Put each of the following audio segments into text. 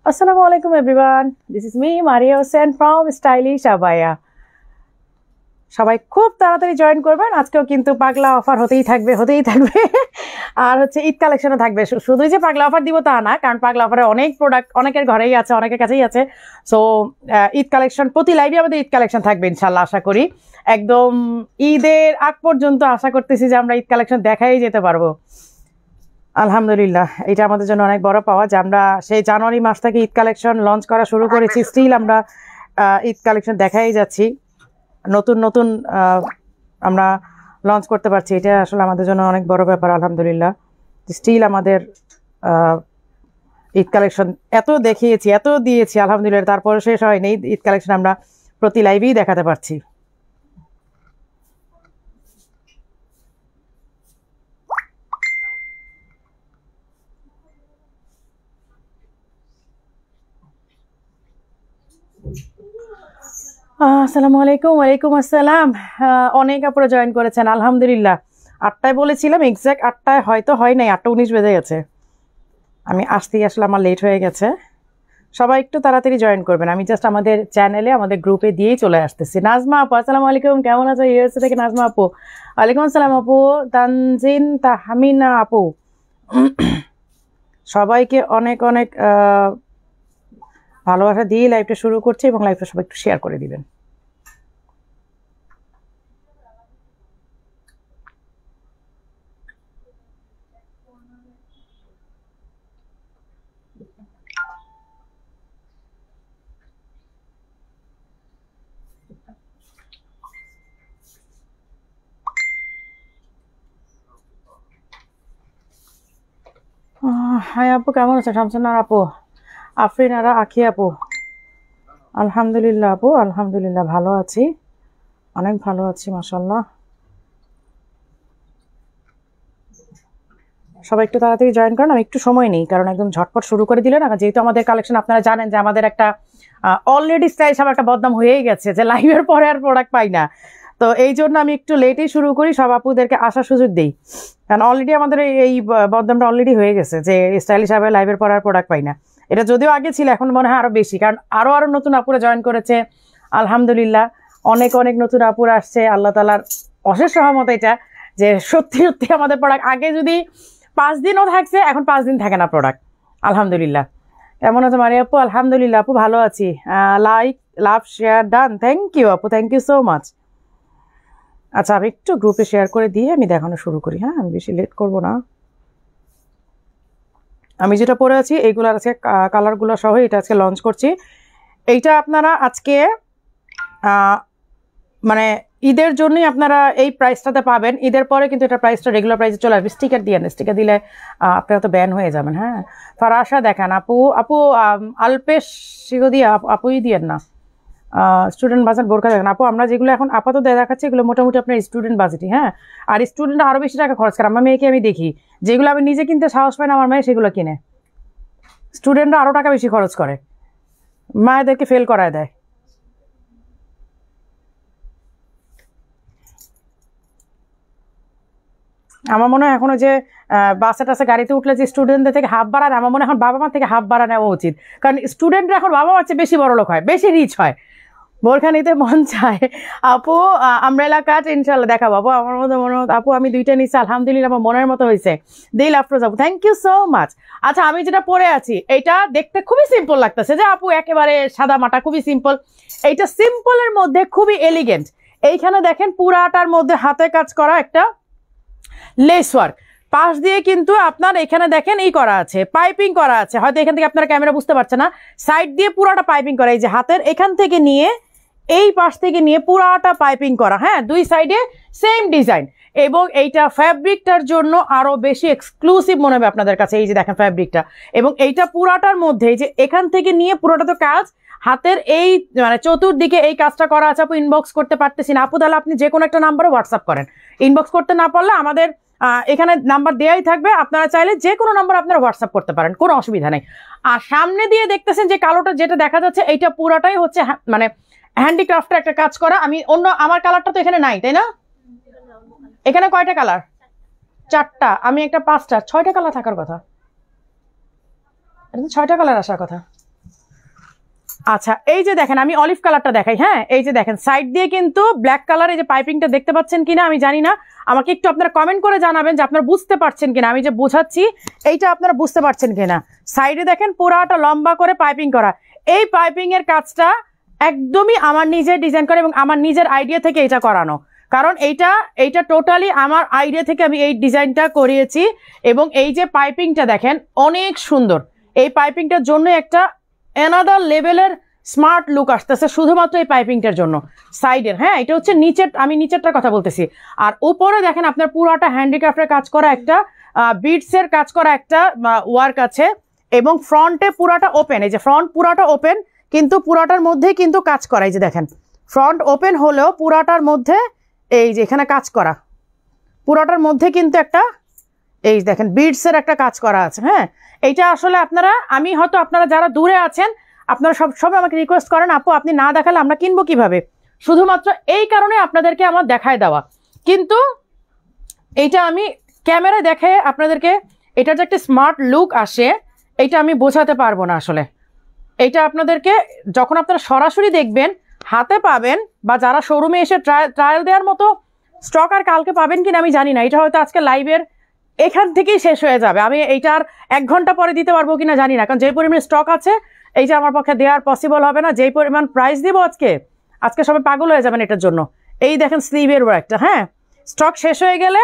Assalamu alaikum everyone. This is me Maria Hussain from Stylish Abaya. সবাই খুব তাড়াতাড়ি join করবেন। আজকেও কিন্তু পাগলা অফার হতেই থাকবে আর হচ্ছে ঈদ কালেকশনও থাকবে। শুধুই যে পাগলা অফার দিব তা না, কারণ পাগলা অফারে অনেক প্রোডাক্ট অনেকের ঘরেই আছে, অনেকের কাছেই আছে। সো ঈদ কালেকশন প্রতি লাইভে আমাদের ঈদ কালেকশন থাকবে ইনশাল্লাহ। আশা করি একদম ঈদের আগ পর্যন্ত আশা করতেছি যে আমরা ঈদ কালেকশন দেখাই যেতে পারবো। আলহামদুলিল্লাহ, এটা আমাদের জন্য অনেক বড় পাওয়া যে আমরা সেই জানুয়ারি মাস থেকে ঈদ কালেকশন লঞ্চ করা শুরু করেছি, স্টিল আমরা ঈদ কালেকশন দেখাই যাচ্ছি, নতুন নতুন আমরা লঞ্চ করতে পারছি। এটা আসলে আমাদের জন্য অনেক বড় ব্যাপার। আলহামদুলিল্লাহ, স্টিল আমাদের ঈদ কালেকশন এত দেখিয়েছি, এত দিয়েছি, আলহামদুলিল্লাহ, তারপরে শেষ হয়নি। ঈদ কালেকশন আমরা প্রতি লাইভেই দেখাতে পারছি। আসসালামু আলাইকুম। ওয়ালাইকুম আসসালাম। অনেক আপুরা জয়েন করেছেন আলহামদুলিল্লাহ। 8টায় বলেছিলাম, এক্স্যাক্ট 8টায় হয়তো হয় নাই, 8:19 বেজে গেছে। আমি আসতেই আসলে আমার লেট হয়ে গেছে। সবাই একটু তাড়াতাড়ি জয়েন করবেন। আমি জাস্ট আমাদের চ্যানেলে আমাদের গ্রুপে দিয়েই চলে আসতেছি। নাজমা আপু আসসালামু আলাইকুম, কেমন আছো? ইউএসএ থেকে নাজমা আপু। ওয়ালাইকুম আসসালাম আপু। তানজিন তাহমিনা আপু, সবাইকে অনেক অনেক ভালোবাসা দিয়ে লাইভটা শুরু করছি এবং লাইভটা সবাই একটু শেয়ার করে দিবেন। হাই আপু, কেমন আছে? শামসুন্নাহার আপু, আফরিনারা, আখি আপু। আলহামদুলিল্লাহ আপু, আলহামদুলিল্লাহ ভালো আছি, অনেক ভালো আছি মাশাআল্লাহ। সবাই একটু তাড়াতাড়ি জয়েন করেন, আমি একটু সময় নেই, কারণ একদম ঝটপট শুরু করে দিলেন। যেহেতু আমাদের কালেকশন আপনারা জানেন যে আমাদের একটা অলরেডি স্টাইল সব একটা বদনাম হয়েই গেছে যে লাইভের পরে আর প্রোডাক্ট পাই না। তো এই জন্য আমি একটু লেটেই শুরু করি, সব আপুদেরকে আসার সুযোগ দিই, কারণ অলরেডি আমাদের এই বদনামটা অলরেডি হয়ে গেছে যে স্টাইলিশ হিসাবে লাইভের পরে আর প্রোডাক্ট পাই না। এটা যদিও আগে ছিল, এখন মনে হয় আরো বেশি, কারণ আরো নতুন আপুরা জয়েন করেছে আলহামদুলিল্লাহ। অনেক অনেক নতুন আপুরা আসছে, আল্লাহ তাআলার অশেষ রহমত এটা যে সত্যি সত্যি আমাদের প্রোডাক্ট আগে যদি 5 দিনও থাকছে, এখন 5 দিন থাকে না প্রোডাক্ট। আলহামদুলিল্লাহ। কেমন আছে মারিয়া আপু? আলহামদুলিল্লাহ আপু ভালো আছি। Like, love, share done. Thank you আপু, থ্যাংক ইউ সো মাচ। আচ্ছা, আমি একটু গ্রুপে শেয়ার করে দিয়ে আমি দেখানো শুরু করি। হ্যাঁ, আমি বেশি লেট করব না। আমি যেটা পরে আছি এইগুলোর আজকে কালারগুলো সহ এটা আজকে লঞ্চ করছি। এইটা আপনারা আজকে মানে ঈদের জন্যই আপনারা এই প্রাইসটাতে পাবেন। ঈদের পরে কিন্তু এটা প্রাইসটা রেগুলার প্রাইসে চলে আসবে। স্টিকার দিয়ে না, স্টিকার দিলে আপনারা তো ব্যান হয়ে যাবেন। হ্যাঁ, ফারাশা দেখান আপু। আপু আলপেশ শিগো দিয়ে আপুই দিয়েন না। স্টুডেন্ট বাজেট বোরকা দেখেন আপু। আমরা যেগুলো এখন আপাতত দেখাচ্ছি এগুলো মোটামুটি আপনার স্টুডেন্ট বাজেটই। হ্যাঁ, আর স্টুডেন্ট আরও বেশি টাকা খরচ করে। আমার মেয়েকে আমি দেখি, যেগুলো আমি নিজে কিনতে সাহস পাই না, আমার মেয়ে সেগুলো কিনে। স্টুডেন্টরা আরও টাকা বেশি খরচ করে, মায়েদেরকে ফেল করায় দেয়। আমার মনে হয় এখনো যে বাসে টাসে গাড়িতে উঠলে যে স্টুডেন্টদের থেকে হাফ ভাড়া নেয়, আমার মনে হয় এখন বাবা মার থেকে হাফ ভাড়া নেওয়া উচিত, কারণ স্টুডেন্টরা এখন বাবা মার চেয়ে বেশি বড় লোক হয়, বেশি রিচ হয়। বোরখা নিতে মন চায় আপু। আমব্রেলা কাট ইনশাল্লাহ দেখাবো আপু। আমার মতো মনে হতো আপু, আমি 2টা নিচ্ছি আলহামদুলিল্লাহ, আমার মনের মতো হয়েছে। দিল আফরোজ আপু, থ্যাংক ইউ সো মাচ। আচ্ছা, আমি যেটা পরে আছি এটা দেখতে খুবই সিম্পল লাগতেছে যে আপু একেবারে সাদা মাটা, খুবই সিম্পল। এইটা সিম্পলের মধ্যে খুবই এলিগেন্ট। এইখানে দেখেন পুরাটার মধ্যে হাতে কাজ করা একটা লেস ওয়ার্ক, পাশ দিয়ে কিন্তু আপনার এখানে দেখেন এই করা আছে, পাইপিং করা আছে। হয়তো এখান থেকে আপনারা ক্যামেরা বুঝতে পারছেন না, সাইড দিয়ে পুরাটা পাইপিং করা। এই যে হাতের এখান থেকে নিয়ে এই পাশ থেকে নিয়ে পুরাটা পাইপিং করা। হ্যাঁ, দুই সাইডে সেম ডিজাইন। এবং এইটা ফ্যাব্রিকটার জন্য আরো বেশি এক্সক্লুসিভ মনে হবে আপনাদের কাছে। এই যে দেখেন ফ্যাব্রিকটা, এবং এইটা পুরাটার মধ্যে এই যে এখান থেকে নিয়ে পুরোটা তো কাজ হাতের এই মানে চতুর্দিকে এই কাজটা করা আছে। আপু ইনবক্স করতে পারতেছি না আপু, তাহলে আপনি যে কোনো একটা নাম্বারে হোয়াটসঅ্যাপ করেন। ইনবক্স করতে না পারলে আমাদের এখানে নাম্বার দেওয়াই থাকবে, আপনারা চাইলে যে কোনো নাম্বার আপনারা হোয়াটসঅ্যাপ করতে পারেন, কোনো অসুবিধা নেই। আর সামনে দিয়ে দেখতেছেন যে কালোটা যেটা দেখা যাচ্ছে, এইটা পুরাটাই হচ্ছে মানে হ্যান্ডিক্রাফটের একটা কাজ করা। আমি অন্য আমার কালারটা তো এখানে নাই, তাই না? এখানে কয়টা কালার? 4টা। আমি একটা 5টা, 6টা কালার থাকার কথা। এটা তো 6টা কালার আসার কথা। আচ্ছা এই যে দেখেন আমি অলিভ কালারটা দেখাই, হ্যাঁ এই যে দেখেন সাইড দিয়ে কিন্তু ব্ল্যাক কালার, এই যে পাইপিংটা দেখতে পাচ্ছেন কিনা আমি জানি না, আমাকে একটু আপনারা কমেন্ট করে জানাবেন যে আপনারা বুঝতে পারছেন কিনা, আমি যে বোঝাচ্ছি এইটা আপনারা বুঝতে পারছেন কিনা। সাইডে দেখেন পুরাটা লম্বা করে পাইপিং করা, এই পাইপিং এর কাজটা একদমই আমার নিজের ডিজাইন করা এবং আমার নিজের আইডিয়া থেকে এটা করানো, কারণ এইটা টোটালি আমার আইডিয়া থেকে আমি এই ডিজাইনটা করিয়েছি। এবং এই যে পাইপিংটা দেখেন অনেক সুন্দর, এই পাইপিংটার জন্য একটা অ্যানাদার লেভেলের স্মার্ট লুক আসতেছে শুধুমাত্র এই পাইপিংটার জন্য। সাইডের, হ্যাঁ এটা হচ্ছে নিচের, আমি নিচেরটার কথা বলতেছি। আর উপরে দেখেন আপনার পুরোটা হ্যান্ডিক্রাফটের কাজ করা একটা বিটসের কাজ করা একটা ওয়ার্ক আছে, এবং ফ্রন্টে পুরাটা ওপেন, এই যে ফ্রন্ট পুরাটা ওপেন কিন্তু পুরাটার মধ্যে কিন্তু কাজ করা, এই যে দেখেন ফ্রন্ট ওপেন হলেও পুরাটার মধ্যে এই যে এখানে কাজ করা, পুরাটার মধ্যে কিন্তু একটা এই দেখেন বিটসের একটা কাজ করা আছে। হ্যাঁ এইটা আসলে আপনারা, আমি হয়তো আপনারা যারা দূরে আছেন আপনারা সবসময় আমাকে রিকোয়েস্ট করেন আপু আপনি না দেখালে আমরা কিনবো কিভাবে, শুধুমাত্র এই কারণে আপনাদেরকে আমার দেখায় দেওয়া। কিন্তু এইটা আমি ক্যামেরায় দেখে আপনাদেরকে এটার যে একটা স্মার্ট লুক আসে এইটা আমি বোঝাতে পারবো না আসলে। এইটা আপনাদেরকে যখন আপনারা সরাসরি দেখবেন, হাতে পাবেন, বা যারা শোরুমে এসে ট্রায়াল দেওয়ার মতো স্টক আর কালকে পাবেন কিনা আমি জানি না, এটা হয়তো আজকে লাইভের এখান থেকেই শেষ হয়ে যাবে, আমি এইটার 1 ঘন্টা পরে দিতে পারবো কিনা জানি না, কারণ যে পরিমাণে স্টক আছে এইটা আমার পক্ষে দেওয়ার পসিবল হবে না। যেই পরিমাণ প্রাইস দিব আজকে সবাই পাগল হয়ে যাবেন এটার জন্য। এই দেখেন স্লিভের ওয়ার্কটা, হ্যাঁ স্টক শেষ হয়ে গেলে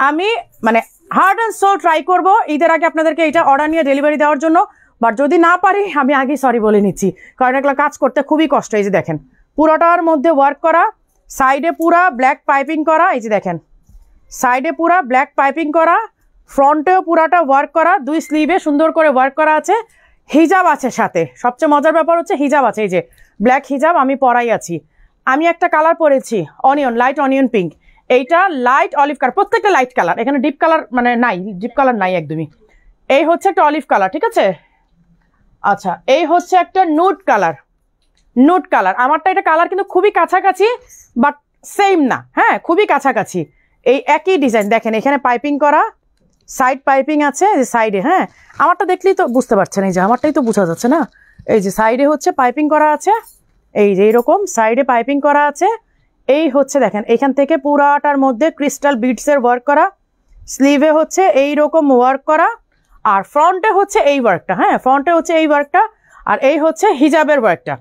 আমি মানে হার্ড অ্যান্ড সোল ট্রাই করবো ঈদের আগে আপনাদেরকে এইটা অর্ডার নিয়ে ডেলিভারি দেওয়ার জন্য, বাট যদি না পারি আমি আগেই সরি বলে নিচ্ছি, কারণ এগুলো কাজ করতে খুবই কষ্ট। এই যে দেখেন পুরোটার মধ্যে ওয়ার্ক করা, সাইডে পুরা ব্ল্যাক পাইপিং করা, এই যে দেখেন সাইডে পুরা ব্ল্যাক পাইপিং করা, ফ্রন্টেও পুরাটা ওয়ার্ক করা, 2 স্লিভে সুন্দর করে ওয়ার্ক করা আছে, হিজাব আছে সাথে। সবচেয়ে মজার ব্যাপার হচ্ছে হিজাব আছে, এই যে ব্ল্যাক হিজাব আমি পরাই আছি। আমি একটা কালার পরেছি অনিয়ন, লাইট অনিয়ন পিঙ্ক, এইটা লাইট অলিভ কালার, প্রত্যেকটা লাইট কালার, এখানে ডিপ কালার মানে নাই, ডিপ কালার নাই একদমই। এই হচ্ছে একটা অলিভ কালার, ঠিক আছে। আচ্ছা এই হচ্ছে একটা নুড কালার, নুড কালার আমারটা, এটা কালার কিন্তু খুবই কাছাকাছি বাট সেম না, হ্যাঁ খুবই কাছাকাছি। এই একই ডিজাইন দেখেন এখানে পাইপিং করা, সাইড পাইপিং আছে সাইডে, হ্যাঁ আমারটা দেখলেই তো বুঝতে পারছেন, এই যে আমারটাই তো বোঝা যাচ্ছে না, এই যে সাইডে হচ্ছে পাইপিং করা আছে, এই যে এইরকম সাইডে পাইপিং করা আছে। এই হচ্ছে দেখেন এখান থেকে পুরাটার মধ্যে ক্রিস্টাল বিটসের ওয়ার্ক করা, স্লিভে হচ্ছে এইরকম ওয়ার্ক করা, আর ফ্রন্টে হচ্ছে এই ওয়ার্কটা, হ্যাঁ ফ্রন্টে হচ্ছে এই ওয়ার্কটা, আর এই হচ্ছে হিজাবের ওয়ার্কটা।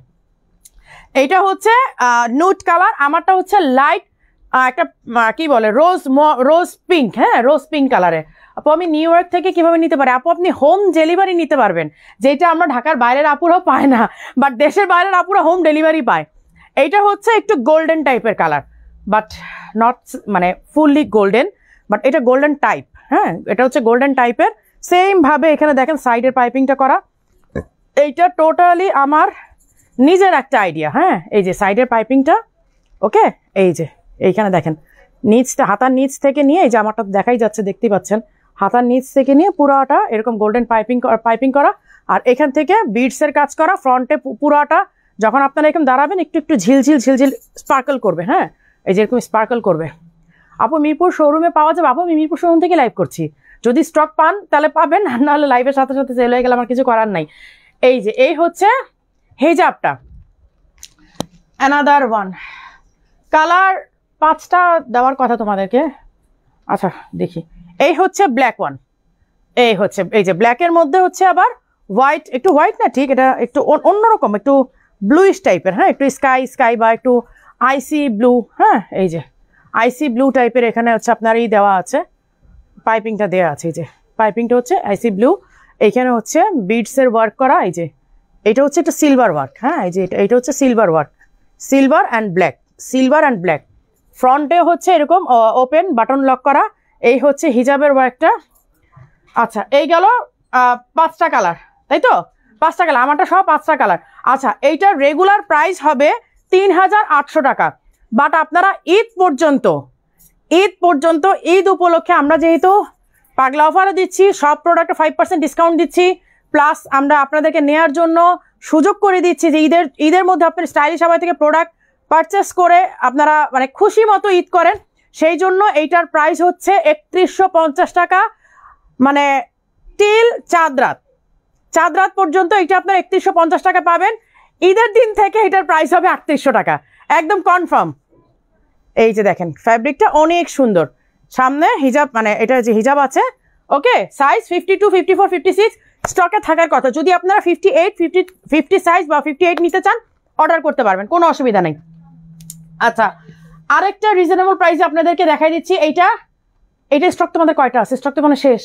এইটা হচ্ছে নুড কালার, আমারটা হচ্ছে লাইট একটা কি বলে রোজ পিঙ্ক, হ্যাঁ রোজ পিঙ্ক কালারে। আপু আমি নিউ ইয়র্ক থেকে কিভাবে নিতে পারি? আপু আপনি হোম ডেলিভারি নিতে পারবেন, যেটা আমরা ঢাকার বাইরের আপুরাও পায় না, বাট দেশের বাইরের আপুরা হোম ডেলিভারি পায়। এইটা হচ্ছে একটু গোল্ডেন টাইপের কালার, বাট নট মানে ফুললি গোল্ডেন, বাট এটা গোল্ডেন টাইপ, হ্যাঁ এটা হচ্ছে গোল্ডেন টাইপের। সেম ভাবে এখানে দেখেন সাইডের পাইপিংটা করা, এইটা টোটালি আমার নিজের একটা আইডিয়া, হ্যাঁ এই যে সাইডের পাইপিংটা, ওকে এই যে এইখানে দেখেন নিচটা, হাতার নিচ থেকে নিয়ে, এই যে আমারটা দেখাই যাচ্ছে দেখতেই পাচ্ছেন, হাতার নিচ থেকে নিয়ে পুরাটা এরকম গোল্ডেন পাইপিং করা, আর এখান থেকে বিডসের কাজ করা, ফ্রন্টে পুরাটা যখন আপনারা এরকম দাঁড়াবেন একটু একটু ঝিলঝিল স্পার্কল করবে, হ্যাঁ এই যে এরকম স্পার্কল করবে। আপু মিরপুর শোরুমে পাওয়া যাবে? আপু আমি মিরপুর শোরুম থেকে লাইভ করছি, যদি স্টক পান তাহলে পাবেন, আর নাহলে লাইভের সাথে সাথে সেল হয়ে গেলে আমার কিছু করার নাই। এই যে এই হচ্ছে হিজাবটা, অ্যানাদার ওয়ান কালার, 5টা দেওয়ার কথা তোমাদেরকে, আচ্ছা দেখি। এই হচ্ছে ব্ল্যাক ওয়ান, এই হচ্ছে এই যে ব্ল্যাকের মধ্যে হচ্ছে আবার হোয়াইট, একটু হোয়াইট না ঠিক, এটা একটু অন্যরকম, একটু ব্লুইশ টাইপের, হ্যাঁ একটু স্কাই বা একটু আইসি ব্লু, হ্যাঁ এই যে আইসি ব্লু টাইপের। এখানে হচ্ছে আপনার এই দেওয়া আছে, পাইপিংটা দেওয়া আছে, এই যে পাইপিংটা হচ্ছে আইসি ব্লু, এইখানে হচ্ছে বিডসের ওয়ার্ক করা, এই যে এটা হচ্ছে একটা সিলভার ওয়ার্ক, হ্যাঁ এই যে এটা হচ্ছে silver work, silver and black. ফ্রন্টে হচ্ছে এরকম ওপেন বাটন লক করা, এই হচ্ছে হিজাবের ওয়ার্কটা। আচ্ছা এই গেল 5টা কালার, তাই তো 5টা কালার, আমারটা সব 5টা কালার। আচ্ছা এইটার রেগুলার প্রাইস হবে 3800 টাকা, বাট আপনারা ঈদ পর্যন্ত ঈদ উপলক্ষে আমরা যেহেতু পাগলা অফারও দিচ্ছি, সব প্রোডাক্টে 5% ডিসকাউন্ট দিচ্ছি, প্লাস আমরা আপনাদেরকে নেওয়ার জন্য সুযোগ করে দিচ্ছি যে ঈদের মধ্যে আপনার স্টাইলিশ হাওয়া থেকে প্রোডাক্ট পারচেস করে আপনারা মানে খুশি মতো ঈদ করেন, সেই জন্য এইটার প্রাইস হচ্ছে 3150 টাকা, মানে টিল চাঁদ রাত পর্যন্ত এইটা আপনার 3150 টাকা পাবেন। ঈদের দিন থেকে এটার প্রাইস হবে 3800 টাকা, একদম কনফার্ম। এই যে দেখেন ফ্যাব্রিকটা অনেক সুন্দর, সামনে হিজাব মানে এটা যে হিজাব আছে। ওকে, সাইজ 52, 54, 56 স্টকে থাকার কথা। যদি আপনারা 58, 50 সাইজ বা 58 নিতে চান অর্ডার করতে পারবেন, কোনো অসুবিধা নেই। আচ্ছা, আরেকটা রিজনেবল প্রাইসে আপনাদেরকে দেখাই দিচ্ছি। এইটা স্টক তোমাদের কয়টা আছে? স্টক তো মানে শেষ।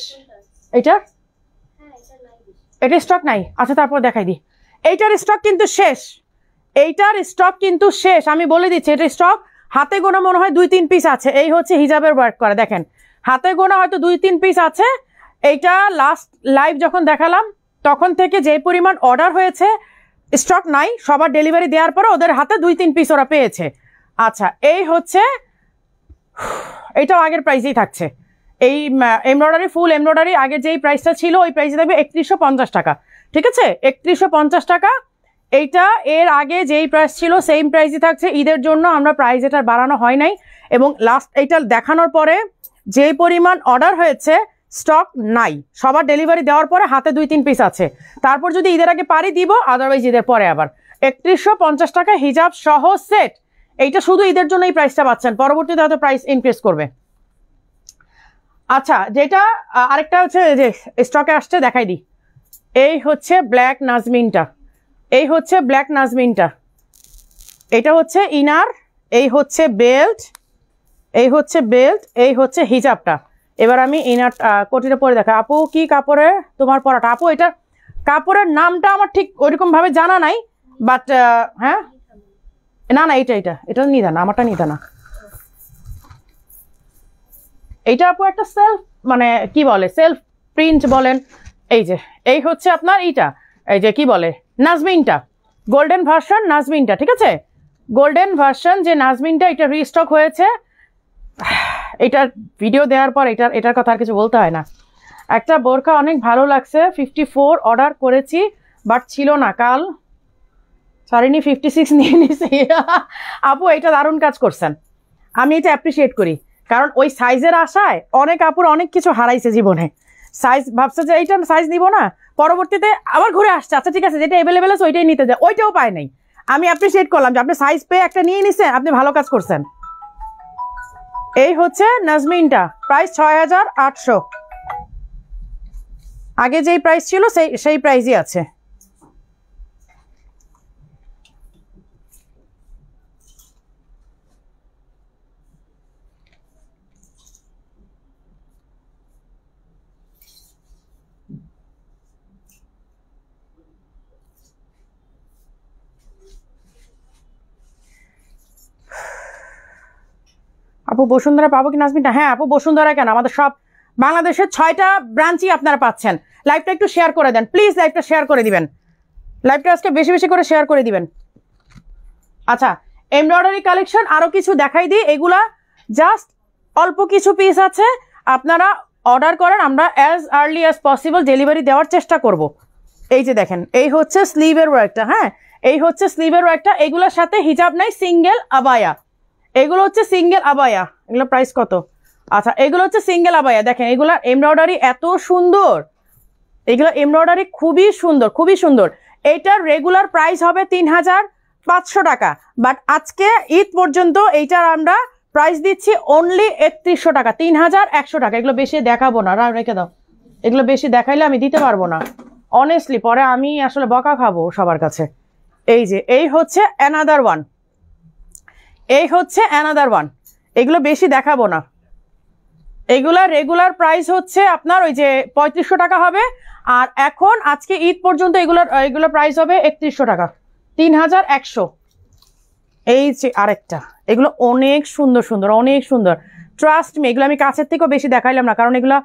এটা স্টক নাই? আচ্ছা, তারপর দেখাই দিই। এইটার স্টক কিন্তু শেষ, আমি বলে দিচ্ছি। এটা স্টক হাতে গোনা মনে হয় 2-3 পিস আছে। এই হচ্ছে হিজাবের ওয়ার্ক করা, দেখেন হাতে গোনা হয়তো 2-3 পিস আছে। এইটা লাস্ট লাইভ যখন দেখালাম তখন থেকে যে পরিমাণ অর্ডার হয়েছে, স্টক নাই। সবার ডেলিভারি দেওয়ার পরে ওদের হাতে 2-3 পিস ওরা পেয়েছে। আচ্ছা, এই হচ্ছে, এটাও আগের প্রাইসেই থাকছে। এই এমব্রয়ডারি, ফুল এমব্রয়ডারি আগের যেই প্রাইসটা ছিল ওই প্রাইসে থাকবে 3150 টাকা। ঠিক আছে, 3150 টাকা। এইটা এর আগে যেই প্রাইস ছিল সেম প্রাইসই থাকছে। ঈদের জন্য আমরা প্রাইস এটার বাড়ানো হয় নাই, এবং লাস্ট এইটা দেখানোর পরে যে পরিমাণ অর্ডার হয়েছে স্টক নাই। সবার ডেলিভারি দেওয়ার পরে হাতে 2-3 পিস আছে। তারপর যদি ঈদের আগে পারি দিব, আদারওয়াইজ ঈদের পরে আবার 3150 টাকা হিজাব সহ সেট। এইটা শুধু ঈদের জন্য এই প্রাইসটা পাচ্ছেন, পরবর্তীতে হয়তো প্রাইস ইনক্রিজ করবে। আচ্ছা, যেটা আরেকটা হচ্ছে যে স্টকে আসছে দেখাই দিই। এই হচ্ছে ব্ল্যাক নাজমিনটা, এটা হচ্ছে ইনার, এই হচ্ছে বেল্ট, এই হচ্ছে হিজাবটা। এবার আমি ইনার কোটিটা পরে দেখা। আপু কি কাপড়ে তোমার পরাটা? আপু এটা কাপড়ের নামটা আমার ঠিক ওইরকম ভাবে জানা নাই, বাট হ্যাঁ, না এটা নিদা না, আমারটা নিদা না। এইটা আপু একটা সেলফ মানে কি বলে, সেলফ প্রিন্ট বলেন। এই হচ্ছে আপনার এইটা, এই যে কি বলে নাজমিনটা, গোল্ডেন ভার্সন নাজমিনটা। ঠিক আছে, গোল্ডেন ভার্সন যে নাজমিনটা, এটা রিস্টক হয়েছে। এটার ভিডিও দেওয়ার পর এটার কথা আর কিছু বলতে হয় না। একটা বোরকা অনেক ভালো লাগছে, 54 অর্ডার করেছি বাট ছিল না, কাল সারিনি 56 নিয়ে নিছি। আপু এটা দারুণ কাজ করছেন, আমি এটা অ্যাপ্রিসিয়েট করি। কারণ ওই সাইজের আশায় অনেক আপুর অনেক কিছু হারাইছে জীবনে। সাইজ ভাবছে যে এইটা সাইজ নিব না, পরবর্তীতে আবার ঘুরে আসছে, আচ্ছা ঠিক আছে যেটা অ্যাভেলেবেল আছে ওইটাই নিতে যায়, ওইটাও পায় নাই। আমি অ্যাপ্রিসিয়েট করলাম যে আপনি সাইজ পেয়ে একটা নিয়ে নিছেন, আপনি ভালো কাজ করছেন। এই হচ্ছে নাজমিনটা, প্রাইস 6800। আগে যেই প্রাইস ছিল সেই প্রাইসই আছে। আপু বসুন্ধরা পাবো কি নাজমিনটা? হ্যাঁ আপু, বসুন্ধরা কেন, আমাদের সব বাংলাদেশের 6টা ব্রাঞ্চই আপনারা পাচ্ছেন। লাইভটা একটু শেয়ার করে দেন প্লিজ, লাইভটা শেয়ার করে দিবেন, লাইভটা আজকে বেশি বেশি করে শেয়ার করে দিবেন। আচ্ছা, এমব্রয়ডারি কালেকশন আরো কিছু দেখাই দিই। এগুলা জাস্ট অল্প কিছু পিস আছে, আপনারা অর্ডার করেন, আমরা as early as possible delivery দেওয়ার চেষ্টা করব। এই যে দেখেন, এই হচ্ছে স্লিভের ওয়ার্কটা। হ্যাঁ, এই হচ্ছে স্লিভের ওয়ার্কটা। এগুলোর সাথে হিজাব নাই, সিঙ্গেল আবায়া। এগুলো হচ্ছে সিঙ্গেল আবায়া। এগুলো প্রাইস কত? আচ্ছা, এগুলো হচ্ছে সিঙ্গেল আবায়া। দেখেন এগুলো এমব্রয়ডারি এত সুন্দর, এগুলো এমব্রয়ডারি খুবই সুন্দর, খুবই সুন্দর। এইটার রেগুলার প্রাইস হবে 3500 টাকা, বাট আজকে ঈদ পর্যন্ত এইটার আমরা প্রাইস দিচ্ছি অনলি 3100 টাকা, 3100 টাকা। এগুলো বেশি দেখাবো না, রেখে দাও। এগুলো বেশি দেখাইলে আমি দিতে পারবো না অনেস্টলি, পরে আমি আসলে বকা খাবো সবার কাছে। এই যে এই হচ্ছে অ্যানাদার ওয়ান, এগুলো বেশি দেখাবো না। এগুলার রেগুলার প্রাইস হচ্ছে আপনার ওই যে 3500 টাকা হবে, আর এখন আজকে ঈদ পর্যন্ত এগুলোর প্রাইস হবে 3100 টাকা, 3100। এই যে আরেকটা, এগুলো অনেক সুন্দর সুন্দর, অনেক সুন্দর, ট্রাস্ট মি। এগুলো আমি কাছের থেকেও বেশি দেখাইলাম না, কারণ এগুলো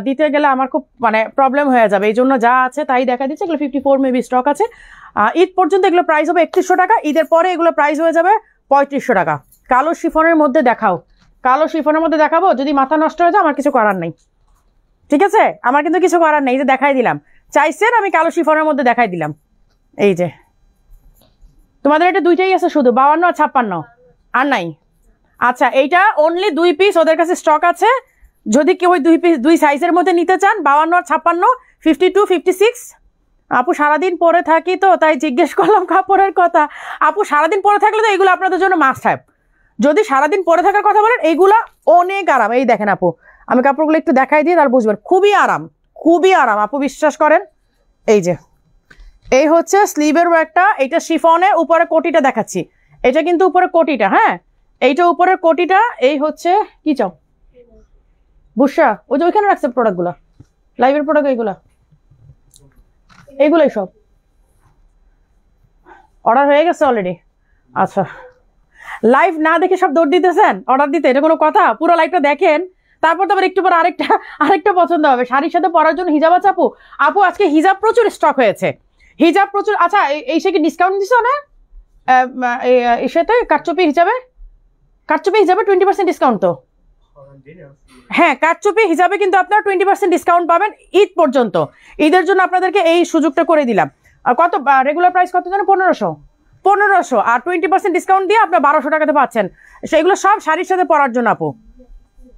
দিতে গেলে আমার খুব মানে প্রবলেম হয়ে যাবে, এই জন্য যা আছে তাই দেখা দিচ্ছে। এগুলো 54 মেবি স্টক আছে। ঈদ পর্যন্ত এগুলো প্রাইস হবে 3100 টাকা, ঈদের পরে এগুলো প্রাইস হয়ে যাবে 3500 টাকা। কালো শিফনের মধ্যে দেখাও, কালো শিফনের মধ্যে দেখাবো, যদি মাথা নষ্ট হয়ে যায় আমার কিছু করার নেই, ঠিক আছে? আমার কিন্তু কিছু করার নেই, যে দেখাই দিলাম, চাইছেন আমি কালো শিফনের মধ্যে দেখাই দিলাম। এই যে তোমাদের এটা দুইটাই আছে শুধু, 52 আর 56, আর নাই। আচ্ছা, এইটা অনলি 2 পিস ওদের কাছে স্টক আছে, যদি কেউ ওই 2 পিস 2 সাইজের মধ্যে নিতে চান, 52 আর 56, 52, 56, আপু সারাদিন পরে থাকি তো তাই জিজ্ঞেস করলাম কাপড়ের কথা। আপু সারাদিন পরে থাকলে তো এইগুলো আপনাদের জন্য মাস্ট হ্যাভ। যদি সারাদিন পরে থাকার কথা বলেন এইগুলা অনেক আরাম। এই দেখেন আপু, আমি কাপড়গুলো একটু দেখাই দিই তার বুঝবেন, খুবই আরাম, খুবই আরাম আপু, বিশ্বাস করেন। এই যে এই হচ্ছে স্লিভের ওয়ার্কটা, এইটা শিফনের উপরে কোটিটা দেখাচ্ছি, এটা কিন্তু উপরে কোটিটা, হ্যাঁ এইটা উপরের কোটিটা। এই হচ্ছে কি চাও বুসা, ওই যে ওইখানে রাখছে প্রোডাক্টগুলো, লাইভের প্রোডাক্ট এইগুলাই সব অর্ডার হয়ে গেছে অলরেডি। আচ্ছা লাইভ না দেখে সব দৌড় দিতেছেন অর্ডার দিতে, এটা কোনো কথা? পুরো লাইভটা দেখেন, তারপর তো আবার একটু পর আরেকটা পছন্দ হবে শাড়ির সাথে পরার জন্য। হিজাব আছে আপু? আপু আজকে হিজাব প্রচুর স্টক হয়েছে, হিজাব প্রচুর। আচ্ছা এই সে কি ডিসকাউন্ট দিছো না এসাতে কারচুপি হিসাবে? কারচুপি হিসাবে 20% ডিসকাউন্ট তো? হ্যাঁ কারচুপি হিসাবে কিন্তু আপনার 20% ডিসকাউন্ট পাবেন ঈদ পর্যন্ত। ঈদের জন্য আপনাদেরকে এই সুযোগটা করে দিলাম। কত রেগুলার প্রাইস কত জানো? 1500 আর 20% ডিসকাউন্ট দিয়ে আপনার 1200 টাকাতে পাচ্ছেন। সেগুলো সব শাড়ির সাথে পরার জন্য আপু।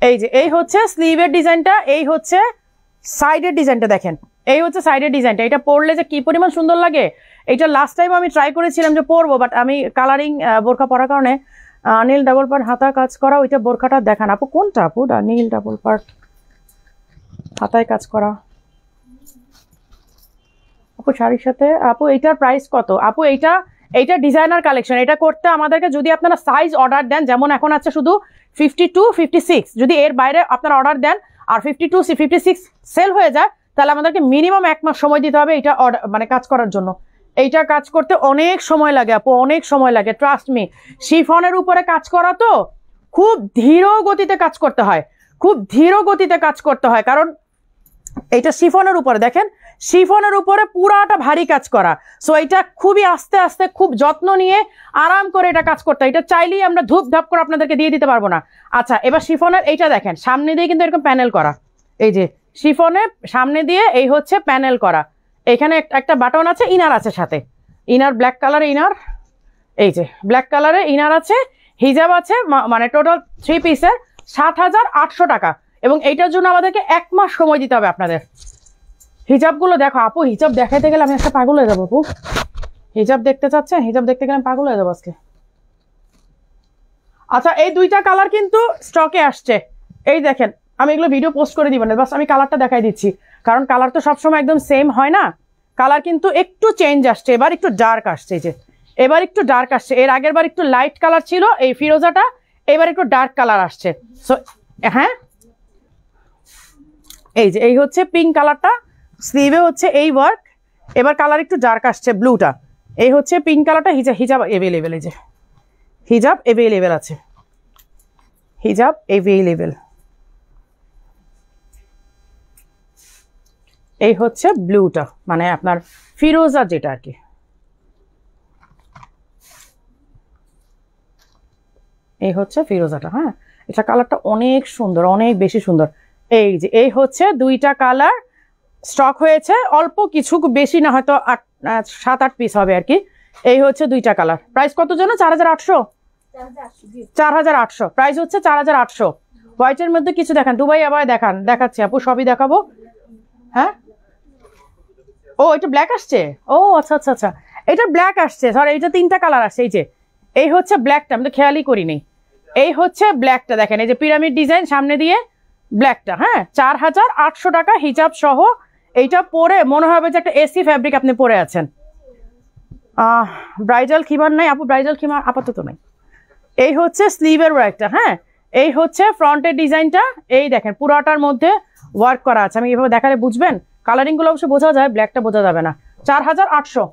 এই যে এই হচ্ছে স্লিভের ডিজাইনটা, এই হচ্ছে সাইডের ডিজাইনটা, দেখেন এই হচ্ছে সাইডের ডিজাইনটা। এটা পরলে যে কি পরিমাণ সুন্দর লাগে, এটা লাস্ট টাইম আমি ট্রাই করেছিলাম যে পরবো, বাট আমি কালারিং বোরখা পরার কারণে নীল ডাবল পার্ট হাতা কাজ করা ওইটা বোরখাটা দেখান আপু, কোনটা আপু? নীল ডাবল পার্ট হাতায় কাজ করা আপু শাড়ির সাথে। আপু এইটার প্রাইস কত আপু? এইটা ডিজাইনার কালেকশন। এটা করতে আমাদেরকে যদি আপনারা সাইজ অর্ডার দেন, যেমন এখন আছে শুধু 52, 56, যদি এর বাইরে আপনারা অর্ডার দেন আর 52, 56 সেল হয়ে যায়, তাহলে আমাদেরকে মিনিমাম 1 মাস সময় দিতে হবে এইটা মানে কাজ করার জন্য। এইটা কাজ করতে অনেক সময় লাগে আপু, অনেক সময় লাগে, ট্রাস্ট মি। শিফনের উপরে কাজ করা তো খুব ধীর গতিতে কাজ করতে হয়, খুব ধীর গতিতে কাজ করতে হয়, কারণ এইটা শিফনের উপরে, দেখেন শিফনের উপরে পুরাটা ভারী কাজ করা। সো এটা খুবই আস্তে আস্তে খুব যত্ন নিয়ে আরাম করে এটা কাজ করতে হয়। এটা চাইলেই আমরা ধূপ ধাপ করে আপনাদেরকে দিয়ে দিতে পারবো না। আচ্ছা এবার শিফনের এইটা দেখেন, সামনে দিয়ে কিন্তু এরকম প্যানেল করা, এই যে শিফনের সামনে দিয়ে এই হচ্ছে প্যানেল করা। এখানে একটা বাটন আছে, ইনার আছে সাথে, ইনার ব্ল্যাক কালার ইনার, এই যে ব্ল্যাক কালারের ইনার আছে, হিজাব আছে, মানে টোটাল 3 পিসের 7800 টাকা। এবং এইটার জন্য আমাদেরকে 1 মাস সময় দিতে হবে আপনাদের। হিজাবগুলো দেখো আপু, হিজাব দেখাইতে গেলে আমি একটা পাগল হয়ে যাবো আপু। হিজাব দেখতে চাচ্ছেন? হিজাব দেখতে গেলে আমি পাগল হয়ে যাবো আজকে। আচ্ছা এই দুইটা কালার কিন্তু স্টকে আসছে, এই দেখেন। আমি এগুলো ভিডিও পোস্ট করে দিব না, বাস আমি কালারটা দেখাই দিচ্ছি, কারণ কালার তো সবসময় একদম সেম হয় না, কালার কিন্তু একটু চেঞ্জ আসছে, এবার একটু ডার্ক আসছে। এই যে এবার একটু ডার্ক আসছে, এর আগের বার একটু লাইট কালার ছিল এই ফিরোজাটা, এবার একটু ডার্ক কালার আসছে। সো হ্যাঁ এই যে এই হচ্ছে পিঙ্ক কালারটা, স্লিভে হচ্ছে এই ওয়ার্ক, এবার কালার একটু ডার্ক আসছে ব্লুটা। এই হচ্ছে পিঙ্ক কালারটা। হিজাব এভেলেবেল, এই যে হিজাব এভেলেবেল আছে, হিজাব এভেলেবেল। এই হচ্ছে ব্লুটা, মানে আপনার ফিরোজা যেটা আর কি। এই হচ্ছে ফিরোজাটা, হ্যাঁ এটা কালারটা অনেক সুন্দর, অনেক বেশি সুন্দর। এই যে এই হচ্ছে দুইটা কালার স্টক হয়েছে, অল্প কিছু, বেশি না, হয়তো 7-8 পিস হবে আর কি। এই হচ্ছে দুইটা কালার। প্রাইস কত জানো? 4800, 4800 প্রাইস হচ্ছে, 4800। হোয়াইটের মধ্যে কিছু দেখান, দুবাই আবার দেখান, দেখাচ্ছি আপু, সবই দেখাবো। হ্যাঁ ও এটা ব্ল্যাক আসছে, ও আচ্ছা আচ্ছা আচ্ছা, এটা ব্ল্যাক আসছে, সরি এইটা 3টা কালার আসছে। এই যে এই হচ্ছে ব্ল্যাকটা, আমি তো খেয়ালই করিনি। এই হচ্ছে ব্ল্যাকটা, দেখেন এই যে পিরামিড ডিজাইন সামনে দিয়ে ব্ল্যাকটা, হ্যাঁ 4800 টাকা হিজাব সহ। এইটা পরে মনে হবে যে একটা এসি ফ্যাব্রিক আপনি পরে আছেন। ব্রাইডাল খিমার নাই আপু, ব্রাইডাল খিমার আপাতত নাই। এই হচ্ছে স্লিভের ওয়ার্কটা, হ্যাঁ এই হচ্ছে ফ্রন্টের ডিজাইনটা, এই দেখেন পুরাটার মধ্যে ওয়ার্ক করা আছে। আমি এভাবে দেখালে বুঝবেন, কালারিং গুলো অবশ্য বোঝা যায়, ব্ল্যাকটা বোঝা যাবে না। 4800।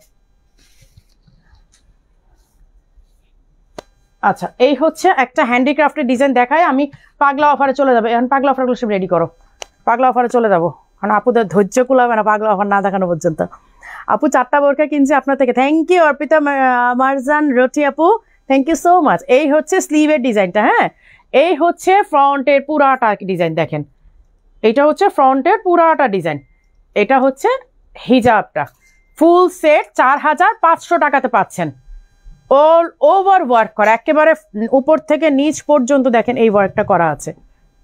আচ্ছা এই হচ্ছে একটা হ্যান্ডিক্রাফটের ডিজাইন দেখায়, আমি পাগলা অফারে চলে যাবো এখন। পাগলা অফারগুলো সব রেডি করো, পাগলা অফারে চলে যাবো, কারণ আপুদের ধৈর্য কুলাবে না পাগলা অফার না দেখানো পর্যন্ত। আপু 4টা বোরকা কিনছে আপনার থেকে, থ্যাংক ইউ অর্পিতা মারজান রটি আপু, থ্যাংক ইউ সো মাচ। এই হচ্ছে স্লিভের ডিজাইনটা, হ্যাঁ এই হচ্ছে ফ্রন্টের পুরাটা ডিজাইন, দেখেন এটা হচ্ছে ফ্রন্টের পুরাটা ডিজাইন। এটা হচ্ছে হিজাবটা ফুল সেট 4500 টাকাতে পাচ্ছেন। অল ওভার ওয়ার্ক করা, একেবারে উপর থেকে নিচ পর্যন্ত দেখেন এই ওয়ার্কটা করা আছে,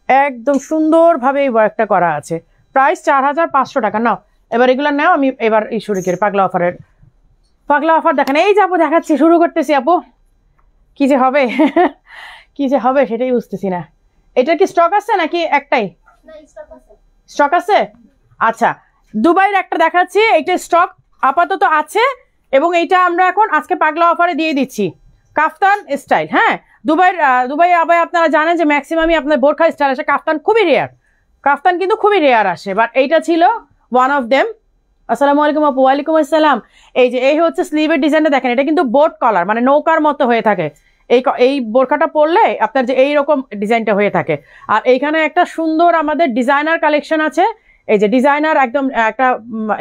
একদম সুন্দরভাবে এই ওয়ার্কটা করা আছে। প্রাইস 4500 টাকা। নাও এবার এগুলো নাও, আমি এবার এই শুরু করি পাগলা অফার দেখেন। এই যে আপু দেখাচ্ছি, শুরু করতেছি আপু, কি যে হবে কি যে হবে সেটাই বুঝতেছি না। এটা কি স্টক আছে নাকি একটাই স্টক আছে? আচ্ছা, দুবাইয়ের একটা দেখাচ্ছি, এইটা স্টক আপাতত আছে এবং এইটা আমরা এখন আজকে পাগলা অফারে দিয়ে দিচ্ছি, কাফতান স্টাইল। হ্যাঁ, দুবাই আবার আপনারা জানেন যে ম্যাক্সিমামই আপনার বোরখা স্টাইল আসে, কাফতান খুবই রেয়ার, কাফতান কিন্তু খুবই রেয়ার আসে, বাট এইটা ছিল ওয়ান অফ দেম। আসসালামু আলাইকুম আপু। ওয়ালাইকুম আসসালাম। এই হচ্ছে স্লিভের ডিজাইনটা দেখেন, এটা কিন্তু বোট কলার মানে নৌকার মতো হয়ে থাকে। এই বোরখাটা পরলে আপনার যে এইরকম ডিজাইনটা হয়ে থাকে। আর এইখানে একটা সুন্দর আমাদের ডিজাইনার কালেকশন আছে, এই যে ডিজাইনার একদম একটা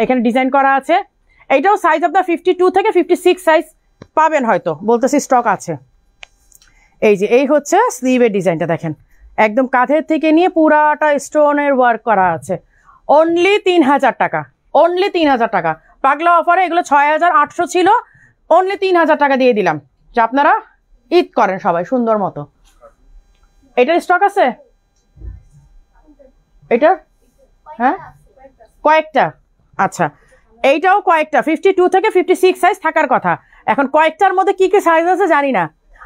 এখানে ডিজাইন করা আছে। এইটাও সাইজ আপনার 52 থেকে 56 সাইজ পাবেন, হয়তো বলতেছি স্টক আছে। এই হচ্ছে স্লিভের ডিজাইনটা দেখেন, একদম কাঁধের থেকে নিয়ে পুরাটা স্টোনের ওয়ার্ক করা আছে। অনলি 3000 টাকা, অনলি 3000 টাকা। পাগলা অফারে এগুলো 6800 ছিল, অনলি 3000 টাকা দিয়ে দিলাম, যে আপনারা ঈদ করেন সবাই সুন্দর মতো। এটার স্টক আছে এটার? হ্যাঁ, কয়েকটা। আচ্ছা, এইটাও কয়েকটা 52 থেকে 56 সাইজ থাকার কথা। এখন কয়েকটার মধ্যে কি কি সাইজ আছে জানি না।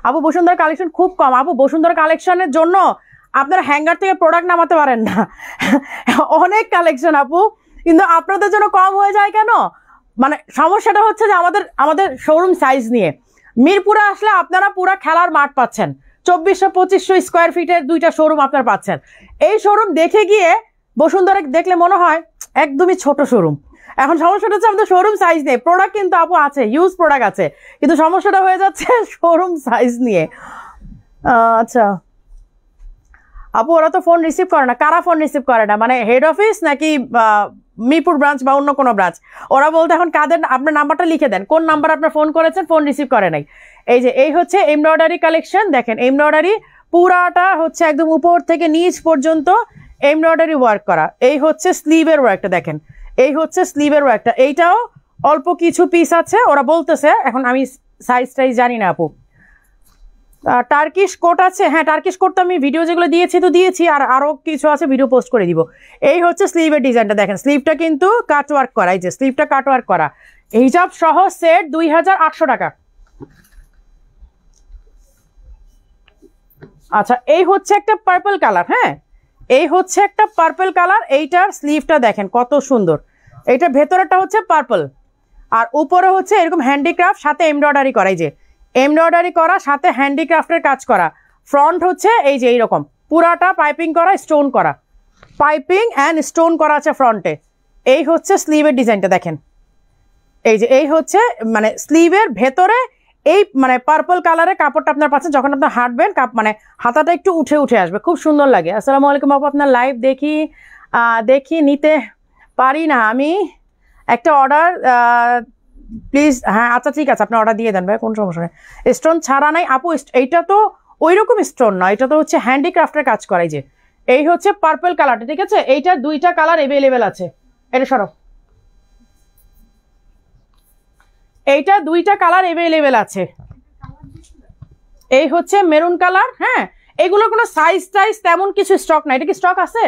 আপু বসুন্ধরা কালেকশন খুব কম। আপু বসুন্ধরা কালেকশনের জন্য আপনারা হ্যাঙ্গার থেকে প্রোডাক্ট নামাতে পারেন না অনেক কালেকশন আপু, কিন্তু আপনাদের জন্য কম হয়ে যায় কেন? মানে সমস্যাটা হচ্ছে যে আমাদের শোরুম সাইজ নিয়ে মিরপুরে আসলে আপনারা পুরো খেলার মাঠ পাচ্ছেন, 2400-2500 স্কোয়ার ফিটের দুইটা শোরুম আপনারা পাচ্ছেন। এই শোরুম দেখে গিয়ে বসুন্ধরা দেখলে মনে হয় একদমই ছোট শোরুম। এখন সমস্যাটা হচ্ছে আমাদের শোরুম সাইজ নেই, প্রোডাক্ট কিন্তু আপু আছে, ইউজ প্রোডাক্ট আছে, কিন্তু সমস্যাটা হয়ে যাচ্ছে শোরুম সাইজ নিয়ে। আচ্ছা আপু, ওরা তো ফোন রিসিভ করে না। কারা ফোন রিসিভ করে না? মানে হেড অফিস নাকি মিরপুর ব্রাঞ্চ বা অন্য কোনো ব্রাঞ্চ? ওরা বলতে এখন কাদের, আপনার নাম্বারটা লিখে দেন, কোন নাম্বার আপনার ফোন করেছেন, ফোন রিসিভ করে নাই। এই হচ্ছে এমব্রয়ডারি কালেকশন দেখেন, এমব্রয়ডারি পুরাটা হচ্ছে একদম উপর থেকে নিচ পর্যন্ত এমব্রয়ডারি ওয়ার্ক করা। এই হচ্ছে স্লিভের ওয়ার্কটা দেখেন, এই হচ্ছে স্লিভের ওয়ার্কটা। এইটাও অল্প কিছু পিস আছে ওরা বলতেছে, এখন আমি সাইজ টাইজ জানি না আপু। টার্কিশ কোট আছে, হ্যাঁ টার্কিশ কোট তো আমি ভিডিও যেগুলো দিয়েছি আর আরও কিছু আছে, ভিডিও পোস্ট করে দিব। এই হচ্ছে স্লিভের ডিজাইনটা দেখেন, স্লিভটা কিন্তু কাট ওয়ার্ক করা, এই যে স্লিভটা কাট ওয়ার্ক করা। হিজাব সহ সেট 2800 টাকা। আচ্ছা, এই হচ্ছে একটা পার্পল কালার। হ্যাঁ, এই হচ্ছে একটা পার্পল কালার। এইটার স্লিভটা দেখেন কত সুন্দর, এইটার ভেতরটা হচ্ছে পার্পল আর উপরে হচ্ছে এরকম হ্যান্ডিক্রাফট, সাথে এমব্রয়ডারি করা, এই যে এমব্রয়ডারি করা সাথে হ্যান্ডিক্রাফটের কাজ করা। ফ্রন্ট হচ্ছে এই যে এইরকম পুরাটা পাইপিং করা, স্টোন করা, পাইপিং অ্যান্ড স্টোন করা আছে ফ্রন্টে। এই হচ্ছে স্লিভের ডিজাইনটা দেখেন, এই হচ্ছে মানে স্লিভের ভেতরে এই মানে পার্পল কালারের কাপড়টা আপনার পাচ্ছেন। যখন আপনার হাঁটবেন মানে হাতাটা একটু উঠে আসবে, খুব সুন্দর লাগে। আসসালামু আলাইকুম আপু, আপনার লাইভ দেখি নিতে পারি না আমি, একটা অর্ডার প্লিজ। হ্যাঁ আচ্ছা ঠিক আছে, আপনি অর্ডার দিয়ে দেন ভাই, কোন সমস্যা নেই। স্টোন ছাড়া নাই আপু, এইটা তো ওই রকম স্টোন না, এটা তো হচ্ছে হ্যান্ডিক্রাফটের কাজ করাই। যে এই হচ্ছে পার্পল কালারটা, ঠিক আছে? এইটার দুইটা কালার অ্যাভেলেবেল আছে, এটা সরো, এইটা দুইটা কালার অ্যাভেলেবেল আছে। এই হচ্ছে মেরুন কালার। হ্যাঁ, এগুলোর কোনো সাইজ টাইজ তেমন কিছু স্টক নাই। এটা কি স্টক আছে?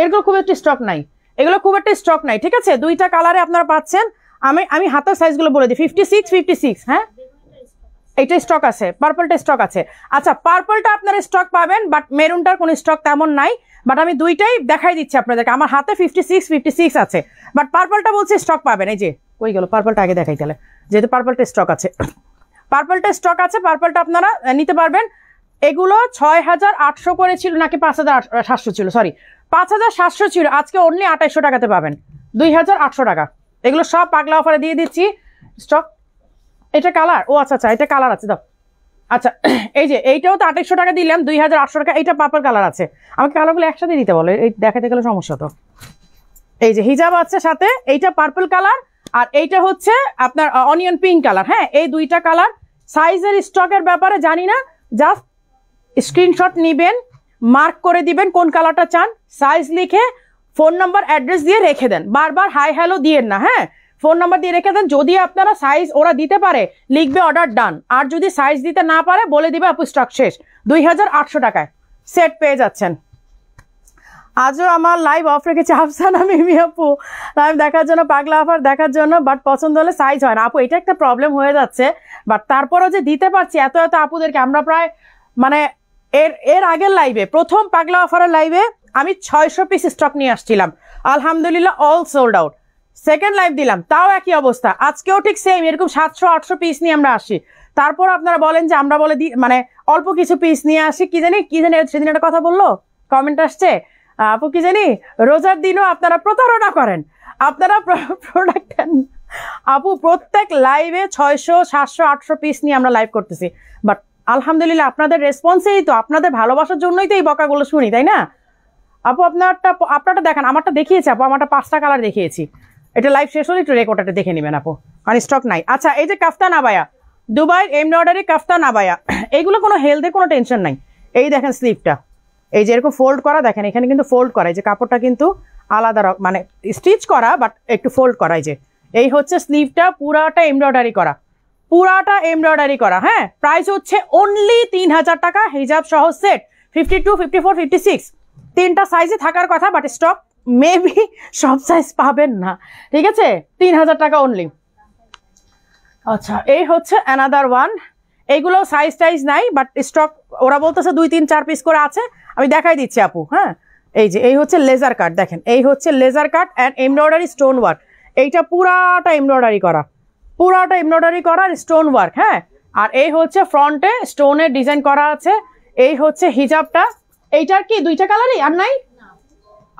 এগুলো খুব একটা স্টক নাই, এগুলো খুব একটা স্টক নাই, ঠিক আছে? দুইটা কালারে আপনারা পাচ্ছেন। আমি হাতের সাইজগুলো বলে দিই, 56। হ্যাঁ, এইটা স্টক আছে, পার্পলটা স্টক আছে। আচ্ছা, পার্পলটা আপনারা স্টক পাবেন, বাট মেরুনটার কোনো স্টক তেমন নাই। বাট আমি দুইটাই দেখাই দিচ্ছি আপনাদেরকে। আমার হাতে 56 আছে, বাট পার্পলটা বলছে স্টক পাবেন। এই যে কই গেল পার্পলটা, আগে দেখাই তাহলে, যেহেতু পার্পলটা স্টক আছে। পার্পলটা স্টক আছে, পার্পলটা আপনারা নিতে পারবেন। এগুলো 6800 করে ছিল নাকি 5700 ছিল, সরি 5700 ছিল, আজকে অনলি 2800 টাকাতে পাবেন, 2800 টাকা। এগুলো সব পাগলা অফারে দিয়ে দিচ্ছি স্টক। এটা কালার, ও আচ্ছা আচ্ছা, এটা কালার আছে দাও। আচ্ছা, এই যে এইটাও তো 2800 টাকা দিলাম, 2800 টাকা। এইটা পার্পল কালার আছে, আমাকে কালারগুলো একসাথে দিতে বলো, এই দেখাতে গেলে সমস্যা তো। এই যে হিজাব আছে সাথে, এইটা পার্পল কালার আর এইটা হচ্ছে আপনার অনিয়ন পিঙ্ক কালার। হ্যাঁ, এই দুইটা কালার। সাইজের স্টকের ব্যাপারে জানি না, জাস্ট স্ক্রিনশট নিবেন, মার্ক করে দিবেন কোন কালারটা চান, সাইজ লিখে ফোন নাম্বার অ্যাড্রেস দিয়ে রেখে দেন। বারবার হাই হ্যালো দিয়েন না, হ্যাঁ, ফোন নাম্বার দিয়ে রেখে দেন। যদি আপনারা সাইজ ওরা দিতে পারে, লিখবে অর্ডার ডান, আর যদি সাইজ দিতে না পারে বলে দিবে আপু স্টক শেষ। 2800 টাকায় সেট পেয়ে যাচ্ছেন। আজও আমার লাইভ অফ রেখেছে আফসানা মিমি আপু লাইভ দেখার জন্য, পাগলা অফার দেখার জন্য, বাট পছন্দ হলে সাইজ হয় না। আপু এটা একটা প্রবলেম হয়ে যাচ্ছে, বাট তারপরও যে দিতে পারছি এত এত আপুদেরকে। আমরা প্রায় মানে এর আগের লাইভে, প্রথম পাগলা অফারের লাইভে আমি 600 পিস স্টক নিয়ে আসছিলাম, আলহামদুলিল্লাহ all sold out. Second live দিলাম, তাও একই অবস্থা। আজকেও ঠিক সেম, এরকম 700-800 পিস নিয়ে আমরা আসি। তারপর আপনারা বলেন যে আমরা বলে দিই মানে অল্প কিছু পিস নিয়ে আসি। কি জানি সেদিন একটা কথা বললো, কমেন্ট আসছে আপু কি জানি রোজার দিনও আপনারা প্রতারণা করেন, আপনারা প্রোডাক্ট। আপু প্রত্যেক লাইভে 600, 700, 800 পিস নিয়ে আমরা লাইভ করতেছি, বাট আলহামদুলিল্লাহ আপনাদের রেসপন্সেই তো, আপনাদের ভালোবাসার জন্যই তো এই বকাগুলো শুনি, তাই না আপু? আপনারটা দেখান, আমারটা দেখিয়েছি আপু, আমারটা 5টা কালার দেখিয়েছি। এটা লাইভ শেষ হলে একটু রেকর্ডটা দেখে নেবেন আপু, মানে স্টক নাই। আচ্ছা এই যে কাফতান আবায়া, দুবাইয়ের এমব্রয়ডারি কাফতান আবায়া, এইগুলো কোনো হেলথে কোনো টেনশন নাই। এই দেখেন স্লিভটা, এই যে এরকম ফোল্ড করা, দেখেন এখানে কিন্তু ফোল্ড করা, যে কাপড়টা কিন্তু আলাদা মানে স্টিচ করা বাট একটু ফোল্ড করা। যে এই হচ্ছে স্লিভটা, পুরাটা এমব্রয়ডারি করা, পুরাটা এমব্রয়ডারি করা। হ্যাঁ, প্রাইস হচ্ছে অনলি 3000 টাকা, হিজাব সহ সেট 52, 54, 56, 3টা সাইজে থাকার কথা, বাট স্টক মেবি সব সাইজ পাবেন না, ঠিক আছে? 3000 টাকা অনলি। আচ্ছা এই হচ্ছে অ্যানাদার ওয়ান, এইগুলো সাইজ টাইজ নাই, বাট স্টক ওরা বলতেছে 2, 3, 4 পিস করে আছে, আমি দেখাই দিচ্ছি আপু। হ্যাঁ এই যে এই হচ্ছে লেজার কাট, দেখেন এই হচ্ছে laser cut and embroidery stone work. এইটা পুরাটা এমব্রয়ডারি করা, পুরাটা এমব্রয়ডারি করা স্টোন ওয়ার্ক। হ্যাঁ, আর এই হচ্ছে ফ্রন্টে স্টোনের ডিজাইন করা আছে। এই হচ্ছে হিজাবটা, এইটার কি 2টা কালারই আর নাই?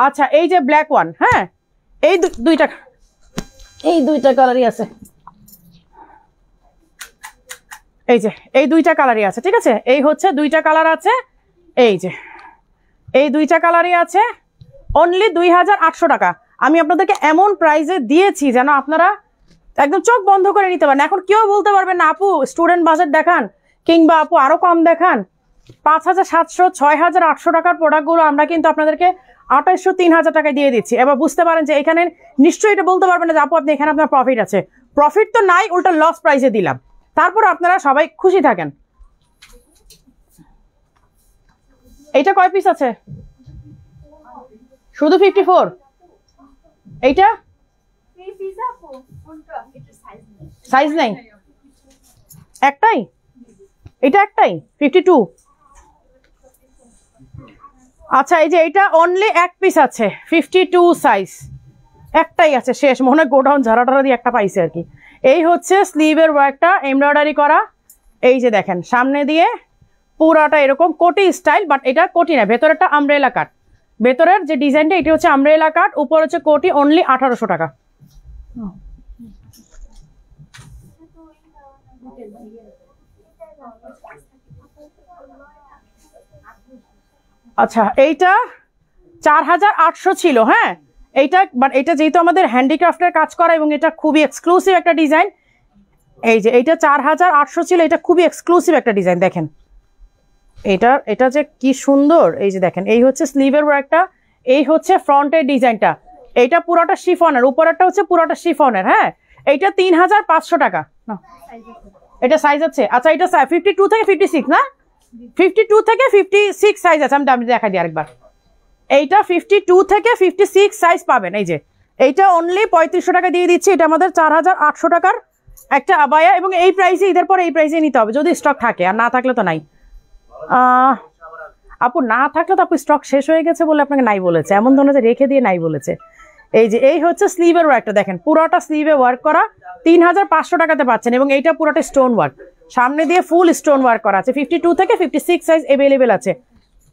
আচ্ছা এই যে ব্ল্যাক ওয়ান, হ্যাঁ এই 2টা কালারই আছে, এই যে এই 2টা কালারই আছে, ঠিক আছে? এই হচ্ছে 2টা কালার আছে, এই যে এই 2টা কালারই আছে, অনলি 2800 টাকা। আমি আপনাদেরকে এমন প্রাইসে দিয়েছি যেন আপনারা একদম চোখ বন্ধ করে নিতে পারেন। এখন কেউ বলতে পারবেন না আপু স্টুডেন্ট বাজেট দেখান, কিংবা আপু আরো কম দেখান। 5700, 6800 টাকার প্রোডাক্টগুলো আমরা কিন্তু আপনাদেরকে 2800, 3000 টাকায় দিয়ে দিচ্ছি। এবার বুঝতে পারেন যে এখানে নিশ্চয়ই এটা বলতে পারবেন না যে আপু আপনি এখানে আপনার প্রফিট আছে। প্রফিট তো নাই, উল্টা লস প্রাইসে দিলাম, তারপর আপনারা সবাই খুশি থাকেন। এইটা কয় পিস আছে? শুধু 54? এইটা সাইজ নাই, একটাই, এটা একটাই 52। আচ্ছা এই যে এইটা অনলি 1 পিস আছে, 52 সাইজ, একটাই আছে, শেষ। মনে হয় গোডাউন ঝাড়াটারা দিয়ে একটা পাইছে আর কি। এই হচ্ছে স্লিভের ওয়ার্কটা এমব্রয়ডারি করা, এই যে দেখেন সামনে দিয়ে পুরাটা এরকম কোটি স্টাইল, বাট এটা কোটি না, ভেতরেরটা আমব্রেলা কাট। ভেতরের যে ডিজাইনটা এটি হচ্ছে আমব্রেলা কাট, উপর হচ্ছে কোটি, অনলি 1800 টাকা। আচ্ছা এইটা 4800 ছিল। হ্যাঁ এইটা, বাট এটা যেহেতু আমাদের হ্যান্ডিক্রাফটের কাজ করা এবং এটা খুবই এক্সক্লুসিভ একটা ডিজাইন, এই যে এইটা 4800 ছিল, এটা খুবই এক্সক্লুসিভ একটা ডিজাইন। দেখেন এটা যে কি সুন্দর, এই যে দেখেন এই হচ্ছে স্লিভের ওয়ার্কটা, এই হচ্ছে ফ্রন্টের ডিজাইনটা, এইটা পুরোটা শিফনের, উপরেরটা হচ্ছে পুরোটা শিফনের। হ্যাঁ এইটা 3500 টাকা। এটা সাইজ আছে? আচ্ছা এটা 52 থেকে 56 না, 52 থেকে 56 সাইজ আছে। আমি দেখা দিই আরেকবার, এইটা 52 থেকে 56 সাইজ পাবেন। এই যে এইটা অনলি 3500 টাকা দিয়ে দিচ্ছি। এটা আমাদের 4800 টাকার একটা আবায়া, এবং এই প্রাইসে ঈদের পরে এই প্রাইসে নিতে হবে যদি স্টক থাকে, আর না থাকলে তো নাই। আপু না থাকলে তো আপু স্টক শেষ হয়ে গেছে বলে আপনাকে নাই বলেছে, এমন ধরনের রেখে দিয়ে নাই বলেছে। এই যে এই হচ্ছে স্লিভের ওয়ার্কটা, দেখেন পুরোটা স্লিভে ওয়ার্ক করা, 3500 টাকাতে পাচ্ছেন, এবং এইটা পুরোটা স্টোন ওয়ার্ক, সামনে দিয়ে ফুল স্টোন ওয়ার্ক করা আছে। 52 থেকে 56 সাইজ অ্যাভেলেবেল আছে।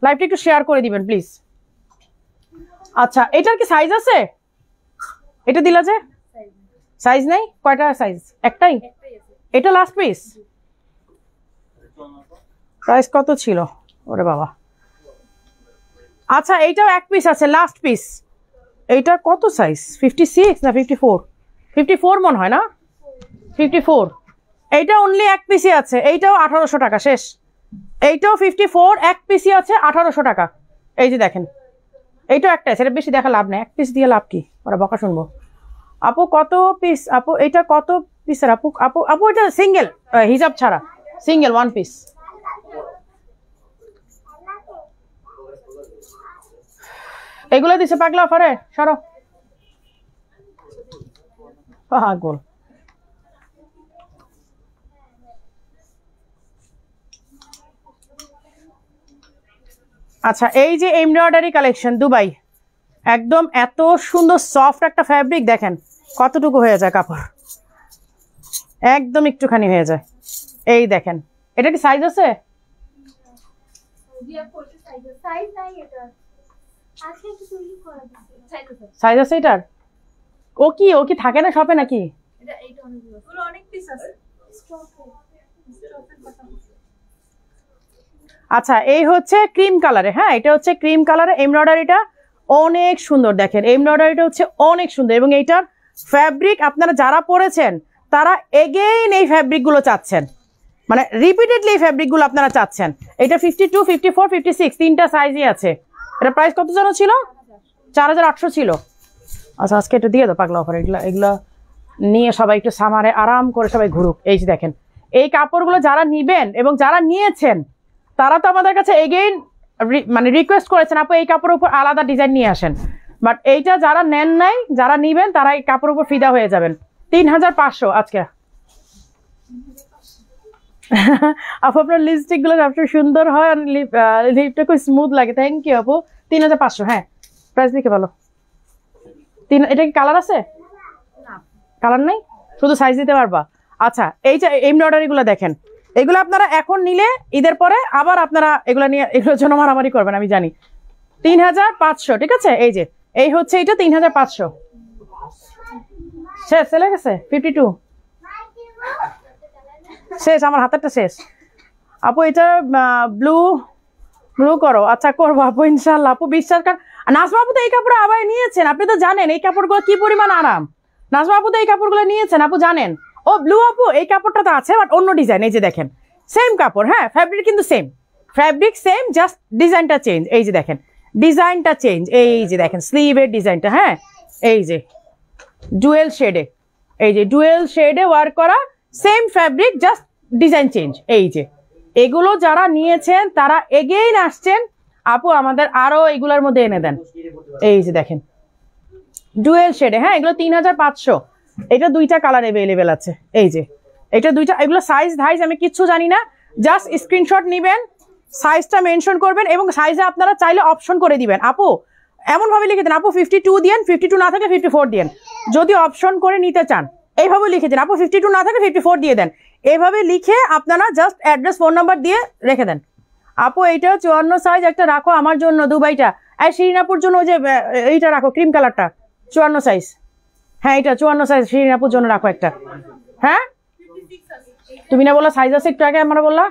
লাইভটা একটু শেয়ার করে দিবেন প্লিজ। আচ্ছা এটার কি সাইজ আছে? এটা দিলা যে সাইজ নেই, কয়টা সাইজ? একটাই, এটা লাস্ট পিস। প্রাইস কত ছিল ওরে বাবা? আচ্ছা এইটাও 1 পিস আছে, লাস্ট পিস। এইটা কত সাইজ? 56 না 54? 54 মনে হয় না, 54। এইটা অনলি 1 পিসই আছে, এইটাও 1800 টাকা, শেষ। এইটাও 54, 1 পিসই আছে, 1800 টাকা। এই যে দেখেন এইটাও একটা, সেটা বেশি দেখা লাভ নেই, 1 পিস দিয়ে লাভ কি, ওরা বকা শুনবো। আপু কত পিস? আপু এটা কত পিসের? আপু আপু আপু এটা সিঙ্গেল, হিজাব ছাড়া সিঙ্গেল 1 পিস। এগুলো দিছে পাগলা অফারে, সরো পাগল। আচ্ছা এই যে এমব্রয়ডারি কালেকশন দুবাই, একদম এত সুন্দর সফট একটা ফ্যাব্রিক, দেখেন কতটুকু হয়ে যায় কাপড়, একদম একটুখানি হয়ে যায়। এই দেখেন, এটা কি সাইজ আছে? সাইজ আছে এটার? ও কি থাকে না শপে নাকি? আচ্ছা এই হচ্ছে ক্রিম কালারে, হ্যাঁ এটা হচ্ছে ক্রিম কালারে, এমব্রয়ডারিটা অনেক সুন্দর, দেখেন এমব্রয়ডারিটা হচ্ছে অনেক সুন্দর। এবং এইটার ফ্যাব্রিক আপনারা যারা পরেছেন তারা এগেইন এই ফ্যাব্রিকগুলো চাচ্ছেন, মানে রিপিটেডলি এই ফ্যাব্রিকগুলো আপনারা চাচ্ছেন। এটা 52, 54, 56 তিনটা সাইজই আছে। এটা প্রাইস কত যেন ছিল? 4800 ছিল। আচ্ছা আজকে এটা দিয়ে দাও পাগলা অফার, এগুলো নিয়ে সবাই একটু সামারে আরাম করে সবাই ঘুরুক। এই যে দেখেন এই কাপড়গুলো যারা নিবেন এবং যারা নিয়েছেন তারা তো আমাদের কাছে এগেইন মানে রিকোয়েস্ট করেছেন আপু এই কাপড়ের উপর আলাদা ডিজাইন নিয়ে আসেন, বাট এইটা যারা নেন নাই, যারা নিবেন তারা এই কাপড়ের উপর ফিদা হয়ে যাবেন। 3500 আজকে। আপু আপনার লিপস্টিক গুলো সবচেয়ে সুন্দর হয় আর লিপটা খুব স্মুথ লাগে, থ্যাংক ইউ আপু। 3500, হ্যাঁ প্রাইস লিখে বলো। এটা কি কালার আছে? কালার নাই, শুধু সাইজ দিতে পারবা। আচ্ছা এই যে এমব্রয়ডারি গুলো দেখেন, এগুলো আপনারা এখন নিলে ঈদের পরে আবার আপনারা এগুলো নিয়ে এগুলোর জন্য মারামারি করবেন আমি জানি। 3500, ঠিক আছে। এই যে এই হচ্ছে এটা 3500, শেষ চলে গেছে 52 শেষ, আমার হাতেরটা শেষ। আপু এটা ব্লু করো। আচ্ছা করবো আপু ইনশাল্লাহ। আপু বিশ্বাস কর, নাজমা আপু তো এই কাপড় আবার নিয়েছেন, আপনি তো জানেন এই কাপড়গুলো কি পরিমাণ আরাম। নাজমা আপু তো এই কাপড়গুলো নিয়েছেন, আপু জানেন। ও ব্লু আপু এই কাপড়টা তো আছে বাট অন্য ডিজাইন। এই যে দেখেন সেম কাপড়, হ্যাঁ ফ্যাব্রিক কিন্তু সেম, ফ্যাব্রিক সেম, জাস্ট ডিজাইনটা চেঞ্জ। এই যে দেখেন ডিজাইনটা চেঞ্জ, এই যে দেখেন স্লিভের ডিজাইনটা, হ্যাঁ এই যে ডুয়েল শেডে, এই যে ডুয়েল শেডে ওয়ার্ক করা, same fabric just design change. এই যে এগুলো যারা নিয়েছেন তারা এগেইন আসছেন আপু আমাদের আরো এগুলোর মধ্যে এনে দেন। এই যে দেখেন ডুয়েল শেডে, হ্যাঁ এগুলো 3500। এটা দুইটা কালার অ্যাভেলেবেল আছে। এই যে এটা দুইটা, এগুলো সাইজ ধাইজ আমি কিচ্ছু জানি না, জাস্ট স্ক্রিনশট নিবেন, সাইজটা মেনশন করবেন এবং সাইজে আপনারা চাইলে অপশন করে দিবেন। আপু এমন ভাবে লিখে দেন আপু 52 দিয়েন, 52 না থাকে 54 দিয়েন, যদি অপশন করে নিতে চান এইভাবে লিখে দেন আপু 52 না থাকে 54 দিয়ে দেন। এইভাবে লিখে আপনারা জাস্ট অ্যাড্রেস ফোন নাম্বার দিয়ে রেখে দেন। আপু এইটা 54 সাইজ একটা রাখো আমার জন্য দুবাইটা, আর শিরিনাপুর জন্য ওই যে এইটা রাখো ক্রিম কালারটা 54 সাইজ, হ্যাঁ এটা 54 সাইজ শিরিনাপুর জন্য রাখো একটা। হ্যাঁ তুমি না বললা সাইজ আছে একটু আগে, আমরা বললা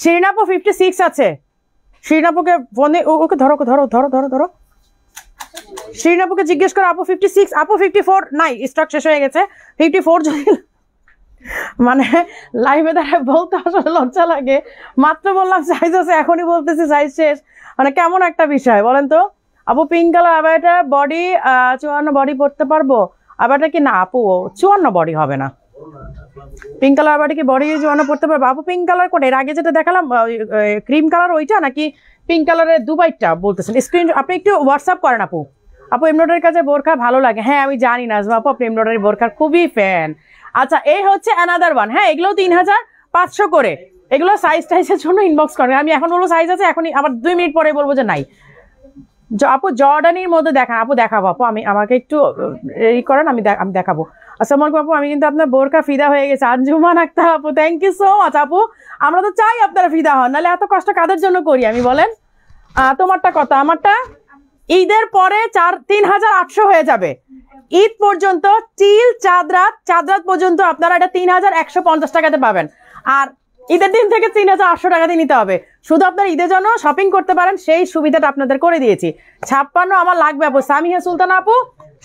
শিরিনাপু 56 আছে। শিরিনাপুকে ফোনে ওকে ধরো ধরো ধরো ধরো ধরো, শিরিনাপুকে জিজ্ঞেস করো আপু 56, আপু 54 নাই, স্টক শেষ হয়ে গেছে। 54 যদি মানে লাইভে দাঁড়ায় বলতে আসলে লজ্জা লাগে, মাত্র বললাম সাইজ আছে এখনই বলতেছি সাইজ শেষ, মানে কেমন একটা বিষয় বলেন তো। আপু পিঙ্ক কালার আবারটা বডি 54 বডি পড়তে পারবো? আবারটা কি না আপু 54 বডি হবে না, পিঙ্ক কালার আবারটা কি বডি 54 পড়তে পারবো? আপু পিঙ্ক কালার কোন, এর আগে যেটা দেখালাম ক্রিম কালার ওইটা নাকি পিঙ্ক কালারের দুবাইটা বলতেছেন? স্ক্রিন আপনি একটু হোয়াটসঅ্যাপ করেন আপু। আপু এমব্রয়ডারির কাছে বোরখা ভালো লাগে, হ্যাঁ আমি জানি না আপু আপনি এমব্রয়ডারি বোরখার খুবই ফ্যান। আচ্ছা এই হচ্ছে অ্যানাদার ওয়ান, হ্যাঁ এগুলো 3500 করে, এগুলো সাইজ টাইজের জন্য ইনবক্স করেন। আমি এখন বলবো সাইজ আছে, এখনই আবার 2 মিনিট পরে বলবো যে নাই। আপু জর্ডানির মধ্যে দেখান, আপু দেখাবো আপু, আমি আমাকে একটু ই করেন, আমি দেখাবো। আসসালামু আলাইকুম আপু, আমি কিন্তু আপনার বোরকা ফিদা হয়ে গেছে। আঞ্জুমান আক্তার আপু থ্যাংক ইউ সো মাচ। আপু আমরা তো চাই আপনারা ফিদা হন, নাহলে এত কষ্ট কাদের জন্য করি আমি বলেন। তোমারটা কত? আমারটা ঈদের পরে 3800 হয়ে যাবে। ঈদ পর্যন্ত টিল চাঁদরাত পর্যন্ত আপনারা এটা 3150 টাকাতে পাবেন, আর ঈদের দিন থেকে 3800 টাকাতে নিতে হবে। শুধু আপনার ঈদের জন্য শপিং করতে পারেন সেই সুবিধাটা আপনাদের করে দিয়েছি। 56 আমার লাগবে আপু। সামিহা সুলতানা আপু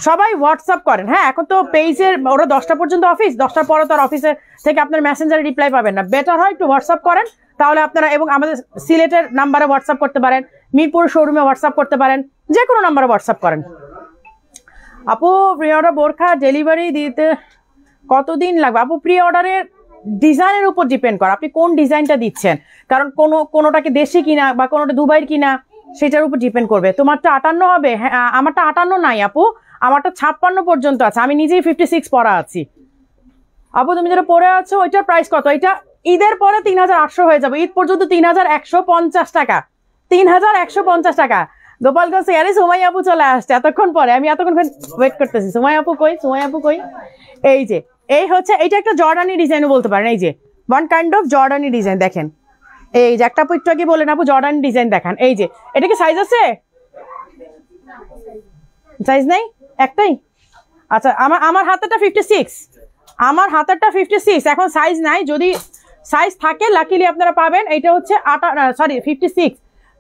সবাই হোয়াটসঅ্যাপ করেন, হ্যাঁ এখন তো পেজের ওরা 10টা পর্যন্ত অফিস, 10টার পরে তো আর অফিসে থেকে আপনার মেসেঞ্জারে রিপ্লাই পাবেন না, বেটার হয় একটু হোয়াটসঅ্যাপ করেন তাহলে আপনারা, এবং আমাদের সিলেটের নাম্বারে হোয়াটসঅ্যাপ করতে পারেন, মিরপুর শোরুমে হোয়াটসঅ্যাপ করতে পারেন, যে কোনো নাম্বারে হোয়াটসঅ্যাপ করেন। আপু প্রি অর্ডার বোরখা ডেলিভারি দিতে কতদিন লাগবে? আপু প্রি অর্ডারের ডিজাইনের উপর ডিপেন্ড করে আপনি কোন ডিজাইনটা দিচ্ছেন, কারণ কোনোটাকে দেশি কিনা বা কোনোটা দুবাইয়ের কিনা সেটার উপর ডিপেন্ড করবে। তোমারটা 58 হবে? হ্যাঁ, আমারটা 58 নাই আপু, আমারটা 56 পর্যন্ত আছে। আমি নিজেই 56 পরা আছি। আপু তুমি যেটা পরে আছো ওইটার প্রাইস কত? এটা ঈদের পরে 3800 হয়ে যাবে, ঈদ পর্যন্ত 3150 টাকা, 3150 টাকা। গোপালগঞ্জ আরে সুমাই আপু চলে আসছে এতক্ষণ পরে, আমি এতক্ষণ ওয়েট করতেছি। সুমাই আপু কই, সুমাই আপু কই? এই যে এই হচ্ছে, এইটা একটা জর্ডানি ডিজাইনও বলতে পারেন। এই যে ওয়ান কাইন্ড অফ জর্ডানি ডিজাইন দেখেন। এই যে একটা আপু একটু আগে বলেন আপু জর্ডানি ডিজাইন দেখান। এই যে এটা কি সাইজ আছে? সাইজ নাই একটাই? আচ্ছা আমার হাতেরটা 56, আমার হাতেরটা 56, এখন সাইজ নাই। যদি সাইজ থাকে লাকিলি আপনারা পাবেন। এটা হচ্ছে 56,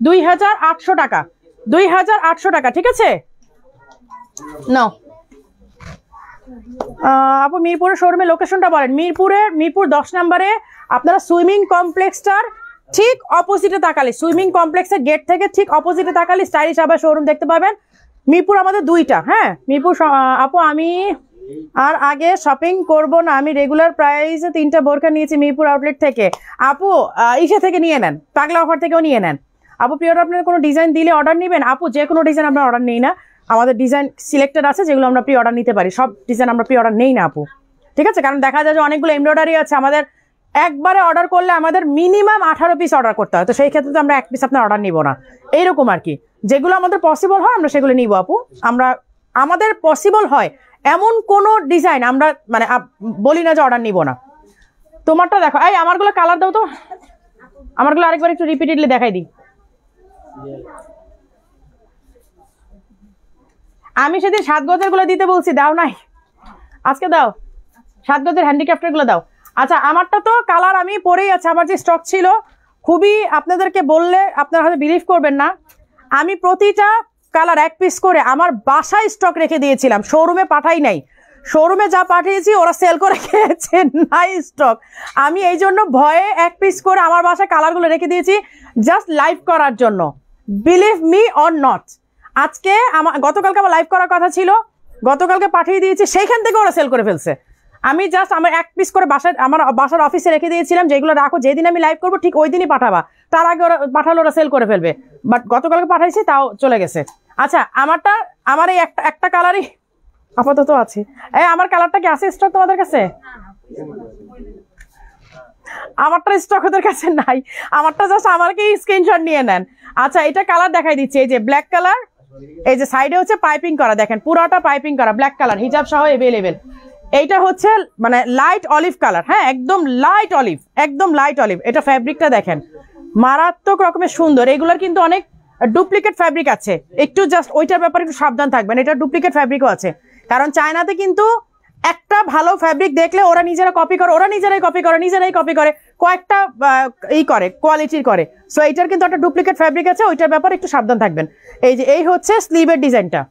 2800 টাকা, 2800 টাকা, ঠিক আছে? নাও আপু মিরপুরের শোরুমের লোকেশনটা বলেন। মিরপুর 10 নম্বরে আপনারা সুইমিং কমপ্লেক্সটার ঠিক অপোজিটে তাকালে, সুইমিং কমপ্লেক্সের গেট থেকে ঠিক অপোজিটে তাকালে স্টাইলিশ আবার শোরুম দেখতে পাবেন। মিরপুর আমাদের 2টা। হ্যাঁ মিরপুর আপু আমি আর আগে শপিং করব না, আমি রেগুলার প্রাইসে 3টা বোরকা নিয়েছি মিরপুর আউটলেট থেকে। আপু ইসে থেকে নিয়ে নেন, পাগলা অফার থেকেও নিয়ে নেন। আপু পিওর আপনার কোনো ডিজাইন দিলে অর্ডার নেবেন? আপু যে কোনো ডিজাইন আমরা অর্ডার নেই না, আমাদের ডিজাইন সিলেক্টেড আছে যেগুলো আমরা প্রি অর্ডার নিতে পারি। সব ডিজাইন আমরা প্রি অর্ডার নেই না আপু, ঠিক আছে? কারণ দেখা যায় যে অনেকগুলো এমব্রয়ডারি আছে, আমাদের একবারে অর্ডার করলে আমাদের মিনিমাম 18 পিস অর্ডার করতে হয়। তো সেই ক্ষেত্রে তো আমরা 1 পিস আপনার অর্ডার নিব না, এইরকম আর কি। যেগুলো আমাদের পসিবল হয় আমরা সেগুলো নিব আপু। আমরা আমাদের পসিবল হয় এমন কোন ডিজাইন আমরা মানে বলি না যে অর্ডার নিব না। তোমারটা দেখো, এই আমারগুলো কালার দাও তো, আমারগুলো আরেকবার একটু রিপিটেডলি দেখাই দিই। আমি সেদিন 7 গজের গুলো দিতে বলছি, দাও নাই, আজকে দাও 7 গজের হ্যান্ডিক্রাফটের গুলো দাও। আচ্ছা আমারটা তো কালার আমি পরেই আছে, আমার যে স্টক ছিল খুবই, আপনাদেরকে বললে আপনারা হয়তো বিলিভ করবেন না, আমি প্রতিটা কালার 1 পিস করে আমার বাসায় স্টক রেখে দিয়েছিলাম, শোরুমে পাঠাই নাই। শোরুমে যা পাঠিয়েছি ওরা সেল করে খেয়েছে, নাই স্টক। আমি এই জন্য ভয়ে 1 পিস করে আমার বাসায় কালারগুলো রেখে দিয়েছি জাস্ট লাইভ করার জন্য। বিলিভ মি অর নট, আজকে গতকালকে আমার লাইভ করার কথা ছিল, গতকালকে পাঠিয়ে দিয়েছি, সেইখান থেকে ওরা সেল করে ফেলছে। আমি জাস্ট আমার 1 পিস করে আমার বাসার অফিসে রেখে দিয়েছিলাম, যেগুলো রাখো যেদিন আমি লাইভ করবো ঠিক ওই দিনই পাঠাবা, তার আগে ওরা পাঠালে ওরা সেল করে ফেলবে। বাট গতকালকে পাঠাইছি তাও চলে গেছে। আচ্ছা আমার এই একটা কালারই আপাতত আছে। এই আমার কালারটা কি আছে স্টক তোমাদের কাছে? আমারটা স্টক ওদের কাছে নাই, আমারটা জাস্ট আমাকে স্ক্রিনশট নিয়ে নেন। আচ্ছা এটা কালার দেখাই দিচ্ছি, এই যে ব্ল্যাক কালার, এই যে সাইডে হচ্ছে পাইপিং করা, দেখেন পুরোটা পাইপিং করা ব্ল্যাক কালার, হিজাব সহ এভেলেবেল। এইটা হচ্ছে মানে লাইট অলিভ কালার, হ্যাঁ একদম লাইট অলিভ, একদম লাইট অলিভ। এটা ফ্যাব্রিকটা দেখেন মারাত্মক রকমের সুন্দর। এগুলোর কিন্তু অনেক ডুপ্লিকেট ফ্যাব্রিক আছে, একটু জাস্ট ওইটার ব্যাপারে একটু সাবধান থাকবেন। এটা ডুপ্লিকেট ফ্যাব্রিকও আছে, কারণ চায়নাতে কিন্তু একটা ভালো ফ্যাব্রিক দেখলে ওরা নিজেরা কপি করে, ওরা নিজেরাই কপি করে কয়েকটা করে কোয়ালিটির করে। সো এইটার কিন্তু একটা ডুপ্লিকেট ফ্যাব্রিক আছে, ওইটার ব্যাপারে একটু সাবধান থাকবেন। এই যে এই হচ্ছে স্লিভের ডিজাইনটা,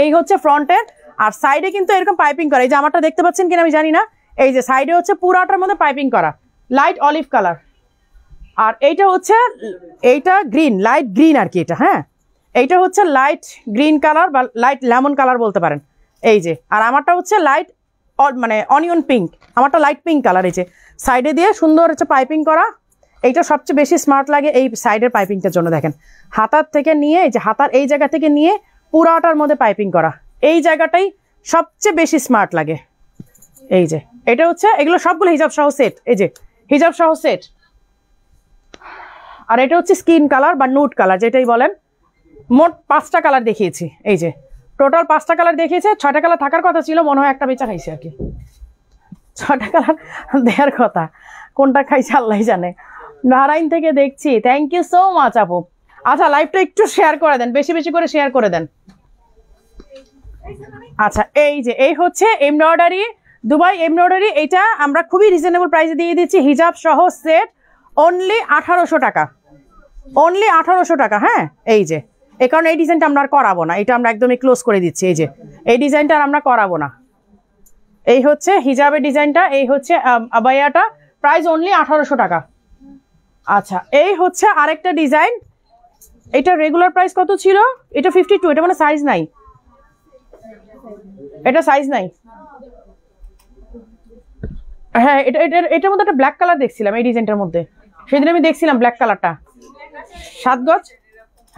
এই হচ্ছে ফ্রন্টের, আর সাইডে কিন্তু এরকম পাইপিং করা। এই যে আমারটা দেখতে পাচ্ছেন কিনা আমি জানি না, এই যে সাইডে হচ্ছে পুরাটার মধ্যে পাইপিং করা লাইট অলিভ কালার। আর এইটা হচ্ছে এইটা গ্রিন, লাইট গ্রিন আর কি এটা। হ্যাঁ এইটা হচ্ছে লাইট গ্রিন কালার বা লাইট লেমন কালার বলতে পারেন। এই যে আর আমারটা হচ্ছে লাইট মানে অনিয়ন পিঙ্ক, আমারটা লাইট পিঙ্ক কালার। এই যে সাইডে দিয়ে সুন্দর হচ্ছে পাইপিং করা। এইটা সবচেয়ে বেশি স্মার্ট লাগে এই সাইডের পাইপিংটার জন্য। দেখেন হাতার থেকে নিয়ে, এই যে হাতার এই জায়গা থেকে নিয়ে পুরাটার মধ্যে পাইপিং করা, এই জায়গাটাই সবচেয়ে বেশি স্মার্ট লাগে। এই যে এটা হচ্ছে, এগুলো সবগুলো হিজাব সহ সেট, এই যে হিজাব সহ সেট। আর এটা হচ্ছে স্কিন কালার বা নুট কালার যেটাই বলেন। মোট 5টা কালার দেখিয়েছি, এই যে টোটাল 5টা কালার দেখিয়েছে। 6টা কালার থাকার কথা ছিল, মনে হয় একটা বেচা খাইছে আর কি। 6টা কালার দেওয়ার কথা, কোনটা খাইছে আল্লাহ জানে। বাহরাইন থেকে দেখছি, থ্যাংক ইউ সো মাচ আপু। আচ্ছা লাইভটা একটু শেয়ার করে দেন, বেশি বেশি করে শেয়ার করে দেন। আচ্ছা এই যে এই হচ্ছে এমব্রয়ডারি, দুবাই এমব্রয়ডারি। এটা আমরা খুবই রিজনেবল প্রাইসে দিয়ে দিচ্ছি, হিজাব সহ সেট অনলি 1800 টাকা, অনলি 1800 টাকা। হ্যাঁ এই যে এই কারণে এই ডিজাইনটা আমরা আর করাবো না, এটা আমরা একদমই ক্লোজ করে দিচ্ছি। এই যে এই ডিজাইনটা আর আমরা করাবো না। এই হচ্ছে হিজাবের ডিজাইনটা, এই হচ্ছে আবায়াটা, প্রাইস অনলি 1800 টাকা। আচ্ছা এই হচ্ছে আরেকটা ডিজাইন, এটা রেগুলার প্রাইস কত ছিল? এটা 52, এটা মানে সাইজ নাই, এটা সাইজ নাই। হ্যাঁ এটার মধ্যে একটা ব্ল্যাক কালার দেখছিলাম, এই ডিজাইনটার মধ্যে সেদিন আমি দেখছিলাম ব্ল্যাক কালারটা। 7 গজ,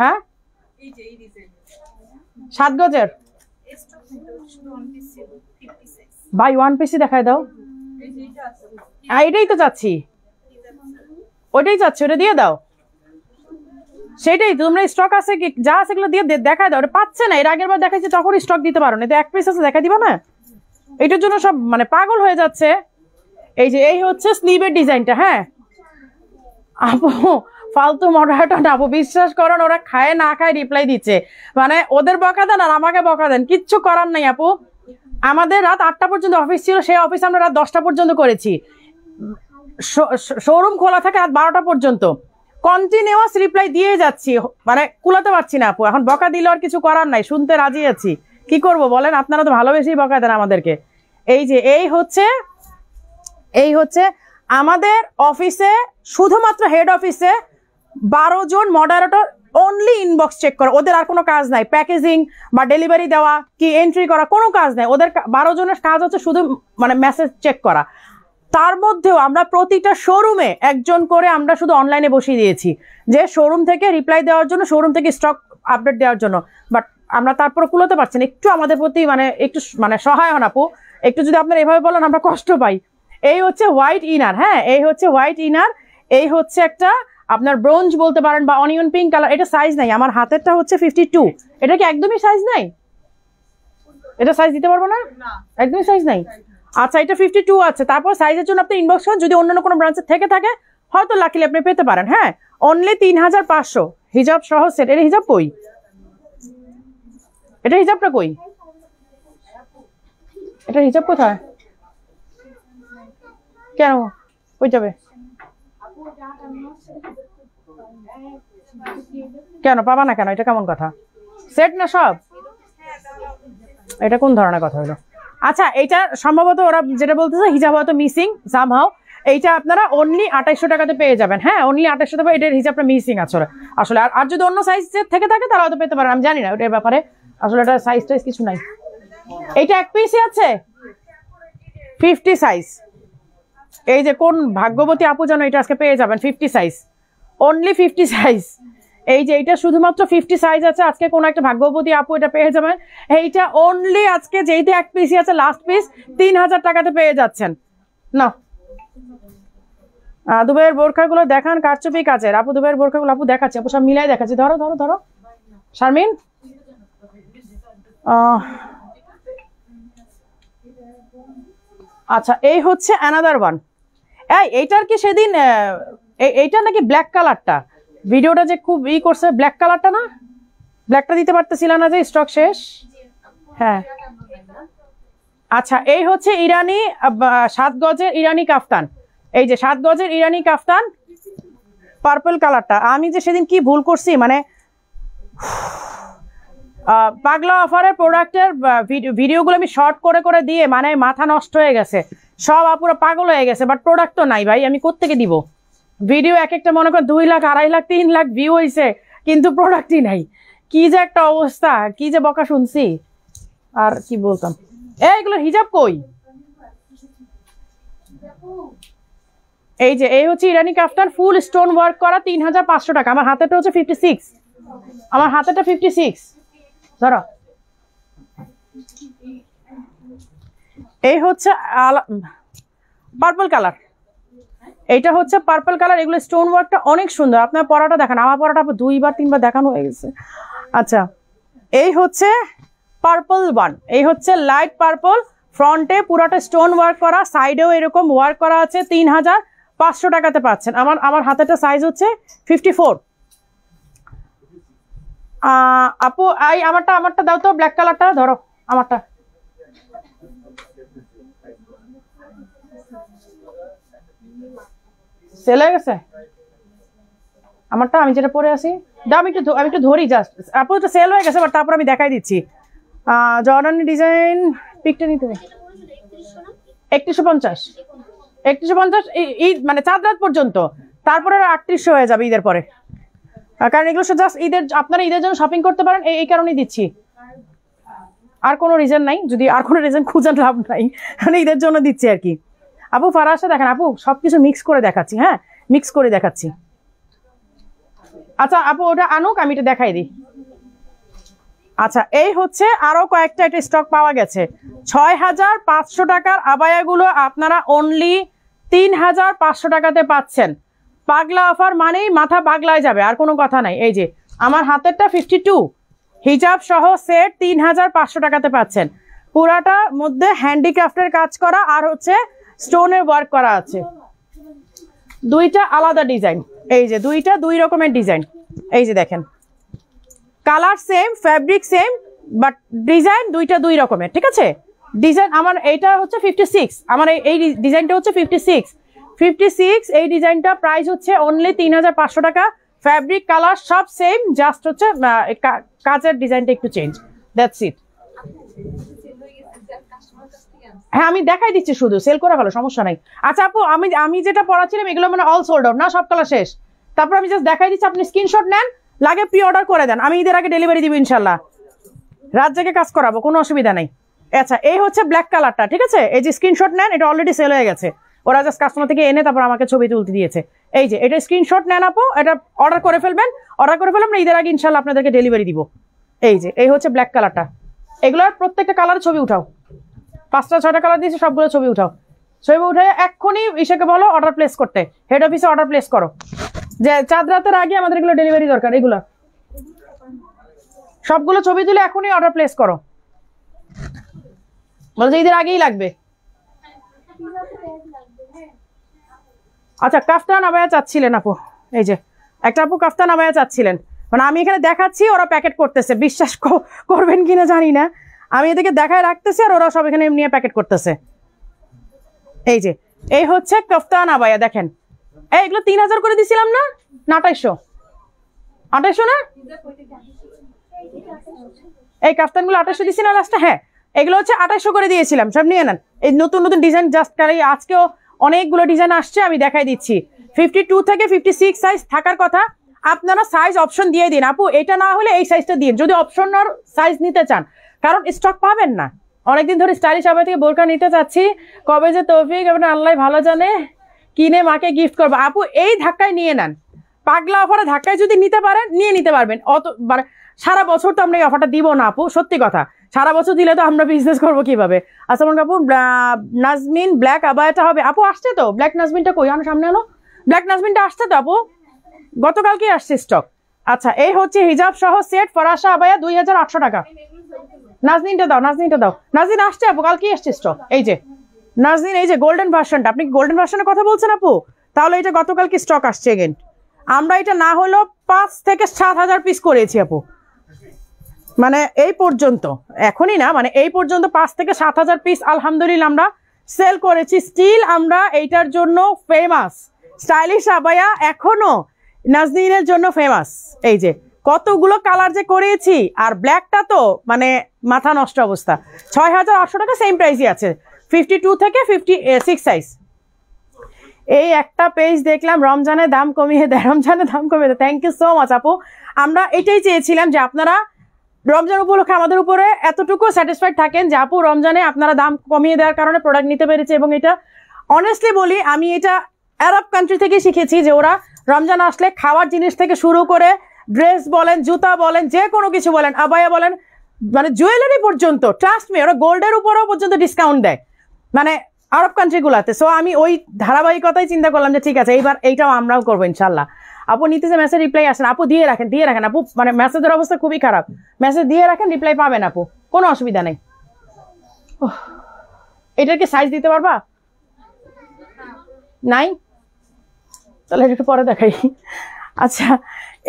হ্যাঁ 7 গজের ভাই 1 পিসই দেখায় দাও। এটাই তো চাচ্ছি, ওইটাই চাচ্ছি, ওটা দিয়ে দাও। সেটাই তোমরা স্টক আছে কি যা আছে এগুলো দিয়ে দেখায় দাও। ওটা পাচ্ছে না, এর আগের বার দেখাইছি তখন স্টক দিতে পারো না, তো 1 পিস আছে দেখা দিবা না? এটার জন্য সব মানে পাগল হয়ে যাচ্ছে। এই যে এই হচ্ছে স্লিভের ডিজাইনটা। হ্যাঁ আপু ফালতু মডারেটর না আপু, বিশ্বাস করেন ওরা খায় না খায় রিপ্লাই দিচ্ছে, মানে ওদের বকা দেন আর আমাকে বকা দেন, কিচ্ছু করার নাই আপু। আমাদের রাত 8টা পর্যন্ত অফিস ছিল, সেই অফিস আমরা রাত 10টা পর্যন্ত করেছি। শোরুম খোলা থাকে রাত 12টা পর্যন্ত, কন্টিনিউয়াস রিপ্লাই দিয়ে যাচ্ছি, মানে কুলাতে পারছি না আপু। এখন বকা দিলে আর কিছু করার নাই, শুনতে রাজি আছি, কি করব বলেন? আপনারা তো ভালোবেসেই বকা দেন আমাদেরকে। এই যে এই হচ্ছে আমাদের অফিসে, শুধুমাত্র হেড অফিসে 12 জন মডারেটর অনলি ইনবক্স চেক করে, ওদের আর কোনো কাজ নাই, প্যাকেজিং বা ডেলিভারি দেওয়া কি এন্ট্রি করা কোনো কাজ নাই ওদের। 12 জনের কাজ হচ্ছে শুধু মানে মেসেজ চেক করা। তার মধ্যেও আমরা প্রতিটা শোরুমে একজন করে আমরা শুধু অনলাইনে বসিয়ে দিয়েছি, যে শোরুম থেকে রিপ্লাই দেওয়ার জন্য, শোরুম থেকে স্টক আপডেট দেওয়ার জন্য। বাট আমরা তারপরে কুলোতে পারছি না, একটু আমাদের প্রতি একটু সহায় হন আপু, একটু যদি আপনারা এভাবে বলেন আমরা কষ্ট পাই। এই হচ্ছে হোয়াইট ইনার। হ্যাঁ এই হচ্ছে হোয়াইট ইনার। এই হচ্ছে একটা আপনার ব্রোঞ্জ বলতে পারেন বা অনিয়ন পিঙ্ক কালার। এটা সাইজ নাই, আমার হাতেরটা হচ্ছে 52। এটা কি একদমই সাইজ নাই? এটা সাইজ দিতে পারবো না, একদমই সাইজ নাই। আচ্ছা এটা 52 আছে। তারপর সাইজের জন্য আপনি ইনবক্স করুন, যদি অন্য কোনো ব্রাঞ্চে থেকে থাকে হয়তো লাকিলি আপনি পেতে পারেন। হ্যাঁ অনলি 3500 হিজাব সহ সেট। এটা হিজাব কই? এটা হিজাবটা কই? এটা হিজাব কোথায়? কেন কই যাবে? কেন পাবা না কেন? এটা কেমন কথা? সেট না সব? এটা কোন ধরনের কথা হলো? আচ্ছা এটা সম্ভবত ওরা যেটা বলতেছে হিজাব হয়তো মিসিং সামহাও। এইটা আপনারা অনলি 2800 টাকাতে পেয়ে যাবেন। হ্যাঁ অনলি 2800 টাকা। এটার হিজাবটা মিসিং আছে আসলে। আর যদি অন্য সাইজ থেকে থাকে তাহলে হয়তো পেতে পারেন, আমি জানি না ওটার ব্যাপারে, আসলে এটা সাইজ টাইজ কিছু নাই। এইটা 1 পিসই আছে 50 সাইজ। এই যে কোন ভাগ্যবতী আপু যেন এটা আজকে পেয়ে যাবেন 50 সাইজ, অনলি 50 সাইজ। এই যে এইটা শুধুমাত্র 50 সাইজ আছে, আজকে কোন একটা ভাগ্যবতী আপু এটা পেয়ে যাবেন। এইটা অনলি আজকে যেইটা 1 পিসই আছে লাস্ট পিস 3000 টাকাতে পেয়ে যাচ্ছেন। না দুবাইয়ের বোরখাগুলো দেখান, কারচুপি কাজের। আপু দুবাইয়ের বোরখাগুলো আপু দেখাচ্ছে, আপু সব মিলাই দেখাচ্ছি। ধরো ধরো ধরো শারমিন। আচ্ছা এই হচ্ছে অ্যানাদার ওয়ান। এইটার কি সেদিন এইটা নাকি ব্ল্যাক কালারটা, ভিডিওটা যে খুব করছে ব্ল্যাক কালারটা না? ব্ল্যাকটা দিতে পারতেছিল না যে স্টক শেষ। হ্যাঁ আচ্ছা এই হচ্ছে ইরানি 7 গজের ইরানি কাফতান। এই যে 7 গজের ইরানি কাফতান পার্পল কালারটা। আমি যে সেদিন কি ভুল করছি, মানে পাগলা অফারের প্রোডাক্টের ভিডিওগুলো আমি শর্ট করে করে দিয়ে মানে মাথা নষ্ট হয়ে গেছে, সব আপুরা পাগল হয়ে গেছে। বাট প্রোডাক্ট তো নাই ভাই, আমি কোত্থেকে দিব ভিডিও? এক একটা মনে করেন 2 লাখ 2.5 লাখ 3 লাখ ভিউ হয়েছে, কিন্তু প্রোডাক্টই নাই। কি যে একটা অবস্থা, কি যে বকা শুনছি, আর কি বলতাম। এইগুলো হিজাব কই? এই যে এই হচ্ছে ইরানি কাফতান ফুল স্টোন ওয়ার্ক করা 3500 টাকা। আমার হাতেটা হচ্ছে 56, আমার হাতেটা 56 ধরো। এই হচ্ছে পার্পল কালার, এইটা হচ্ছে পার্পল কালার। এগুলো স্টোন ওয়ার্কটা অনেক সুন্দর। আপনার পরাটা দেখান, আমার পরাটা 2বার 3বার দেখানো হয়ে গেছে। আচ্ছা এই হচ্ছে পার্পল ওয়ান। এই হচ্ছে লাইট পার্পল, ফ্রন্টে পুরোটা স্টোন ওয়ার্ক করা, সাইডেও এরকম ওয়ার্ক করা আছে। 3500 টাকাতে পাচ্ছেন। আমার হাতেটা সাইজ হচ্ছে 54। আপু আমারটা দাও তো, ব্ল্যাক কালারটা ধরো আমারটা। সেল হয়ে গেছে আমারটা, আমি যেটা পরে আছি। দাও আমি একটু ধরি জাস্ট। আপু তো সেল হয়ে গেছে, বাট তারপর আমি দেখাই দিচ্ছি। জর্ডানি ডিজাইন পিকটা নিতে 3150 ঈদ মানে 4 রাত পর্যন্ত, তারপরে 3800 হয়ে যাবে ঈদের পরে। কারণ এগুলো জাস্ট ঈদের, আপনারা ঈদের জন্য শপিং করতে পারেন, এই কারণেই দিচ্ছি। আর কোনো রিজন নাই, যদি আর কোনো রিজন খুঁজেন লাভ নাই, মানে ঈদের জন্য দিচ্ছি আর কি। আপু ফারাসা দেখেন, আপু সবকিছু মিক্স করে দেখাচ্ছি। হ্যাঁ মিক্স করে দেখাচ্ছি। আচ্ছা আপু ওটা আনুক, আমি এটা দেখাই দিই। আচ্ছা এই হচ্ছে আরো কয়েকটা একটা স্টক পাওয়া গেছে। 6500 টাকার আবায়াগুলো আপনারা অনলি 3500 টাকাতে পাচ্ছেন। পাগলা অফার মানেই মাথা পাগলায় যাবে, আর কোনো কথা নাই। এই যে আমার হাতেরটা 52 হিজাব সহ সেট 3500 টাকাতে পাচ্ছেন। পুরাটার মধ্যে হ্যান্ডিক্রাফটের কাজ করা আর হচ্ছে স্টোনের ওয়ার্ক করা আছে। দুইটা আলাদা ডিজাইন, এই যে দুইটা দুই রকমের ডিজাইন। এই যে দেখেন colour same, fabric same, but design দুইটা দুই রকমের, ঠিক আছে? ডিজাইন আমার এইটা হচ্ছে 56, আমার এই ডিজাইনটা হচ্ছে 56। এই ডিজাইনটা প্রাইস হচ্ছে অনলি 3500 টাকা। ফ্যাব্রিক কালার সব সেম, জাস্ট হচ্ছে কাজের ডিজাইনটা একটু চেঞ্জ, দ্যাটস ইট। হ্যাঁ আমি দেখাই দিচ্ছি, শুধু সেল করে ভালো, সমস্যা নাই। আচ্ছা আপু আমি যেটা পড়াচ্ছিলাম এগুলো মানে অল সোল্ড আউট না, সব কালার শেষ। তারপর আমি জাস্ট দেখাই দিচ্ছি, আপনি স্ক্রিনশট নেন, লাগে প্রি অর্ডার করে দেন, আমি ঈদের আগে ডেলিভারি দিব ইনশাল্লাহ। রাত জেগে কাজ করাবো, কোনো অসুবিধা নেই। আচ্ছা এই হচ্ছে ব্ল্যাক কালারটা, ঠিক আছে? এই যে স্ক্রিনশট নেন, এটা অলরেডি সেল হয়ে গেছে, ওরা জাস্ট কাস্টমার থেকে এনে তারপর আমাকে ছবি তুলতে দিয়েছে। এই যে এটা স্ক্রিনশট নেন আপু, এটা অর্ডার করে ফেলবেন, না ঈদের আগে ইনশাল্লাহ আপনাদেরকে ডেলিভারি দিব। এই যে এই হচ্ছে ব্ল্যাক কালারটা, এগুলোর প্রত্যেকটা কালারের ছবি উঠাও, 5টা 6টা কালার দিয়েছে, সবগুলো ছবি উঠাও। ছবি উঠে এক্ষুনি ইসাকে বলো অর্ডার প্লেস করতে, হেড অফিসে অর্ডার প্লেস করো, যে চাঁদ রাতের আগে আমাদের এগুলো ডেলিভারি দরকার। এগুলো সবগুলো ছবি তুলে এখনই অর্ডার প্লেস করো, বলছে ঈদের আগেই লাগবে। আচ্ছা কাফতান আবায়া চাচ্ছিলেন আপু, এই যে একটা আপু কাফতান আবায়া চাচ্ছিলেন, মানে আমি এখানে দেখাচ্ছি ওরা প্যাকেট করতেছে, বিশ্বাস করবেন কিনা জানি না, আমি এদিকে দেখায় রাখতেছি আর ওরা সব এখানে নিয়ে প্যাকেট করতেছে। এই যে এই হচ্ছে কাফতান আবায়া, দেখেন এগুলো 3000 করে দিছিলাম না, 2800 না? এই কাফতানগুলো 2800 দিছি না লাস্টে? হ্যাঁ এগুলো হচ্ছে 2800 করে দিয়েছিলাম, সব নিয়ে নেন। এই নতুন নতুন ডিজাইন জাস্ট আজকেও অনেকগুলো ডিজাইন আসছে, আমি দেখাই দিচ্ছি। 52 থেকে 56 সাইজ থাকার কথা, আপনারা সাইজ অপশন দিয়ে দিন আপু, এটা না হলে এই সাইজটা দিন যদি অপশনাল সাইজ নিতে চান, কারণ স্টক পাবেন না। অনেকদিন ধরে স্টাইলিশ আবায়া থেকে বোরকা নিতে চাচ্ছি, কবে যে তৌফিক এবং আল্লাহ ভালো জানে কিনে মাকে গিফট করবো। আপু এই ধাক্কায় নিয়ে নেন, পাগলা অফারে ধাক্কায় যদি নিতে পারেন নিয়ে নিতে পারবেন। অত মানে সারা বছর তো আমরা এই অফারটা দিব না আপু, সত্যি কথা, সারা বছর দিলে তো আমরা বিজনেস করবো কিভাবে। আচ্ছা আপু নাজমিন ব্ল্যাক আবায়াটা হবে আপু, আসছে তো ব্ল্যাক নাজমিনটা, কই আনো সামনে আনো, ব্ল্যাক নাজমিনটা আসছে তো আপু, গতকালকে আসছে স্টক। আচ্ছা এই হচ্ছে হিজাব সহ সেট ফরাসা আবায়া 2800 টাকা। নাজনিনটা দাও, নাজনিন আসছে আপু, কালকে আসছে স্টক। এই যে নাজনিন, এই যে গোল্ডেন ভার্সনটা, আপনি গোল্ডেন ভার্সনের কথা বলছেন আপু, তাহলে এটা গতকালকে স্টক আসছে এগেন। আমরা এটা না হলেও 5 থেকে 7000 পিস করেছি আপু, মানে এই পর্যন্ত, এখনই না মানে এই পর্যন্ত 5 থেকে 7000 পিস আলহামদুলিল্লাহ আমরা সেল করেছি। স্টিল আমরা এইটার জন্য ফেমাস, স্টাইলিশ আবায়া এখনো নাজনিনের জন্য ফেমাস। এই যে কতগুলো কালার যে করেছি, আর ব্ল্যাকটা তো মানে মাথা নষ্ট অবস্থা। 6800 টাকা সেম প্রাইসই আছে, 52 থেকে 56 সাইজ। এই একটা পেজ দেখলাম রমজানের দাম কমিয়ে দেয়, থ্যাংক ইউ সো মাচ আপু। আমরা এটাই চেয়েছিলাম যে আপনারা রমজান উপলক্ষে আমাদের উপরে এতটুকু স্যাটিসফাইড থাকেন যে আপু রমজানে আপনারা দাম কমিয়ে দেওয়ার কারণে প্রোডাক্ট নিতে পেরেছে। এবং এটা অনেস্টলি বলি, আমি এটা আরব কান্ট্রি থেকে শিখেছি যে ওরা রমজান আসলে খাওয়ার জিনিস থেকে শুরু করে ড্রেস বলেন, জুতা বলেন, যে কোনো কিছু বলেন, আবায়া বলেন, মানে জুয়েলারি পর্যন্ত, ট্রাস্ট মি, ওরা গোল্ডের উপরেও পর্যন্ত ডিসকাউন্ট দেয় মানে আরব কান্ট্রিগুলোতে। সো আমি ওই ধারাবাহিকতাই চিন্তা করলাম যে ঠিক আছে এইবার এইটাও আমরাও করবো ইনশাল্লাহ। আপু নিতেছে মেসেজ রিপ্লাই আসেন আপু, দিয়ে রাখেন আপু, মানে মেসেজের অবস্থা খুবই খারাপ, মেসেজ দিয়ে রাখেন, রিপ্লাই পাবেন আপু, কোনো অসুবিধা নেই। এটার কি সাইজ দিতে পারবা? নাই, তাহলে একটু পরে দেখাই। আচ্ছা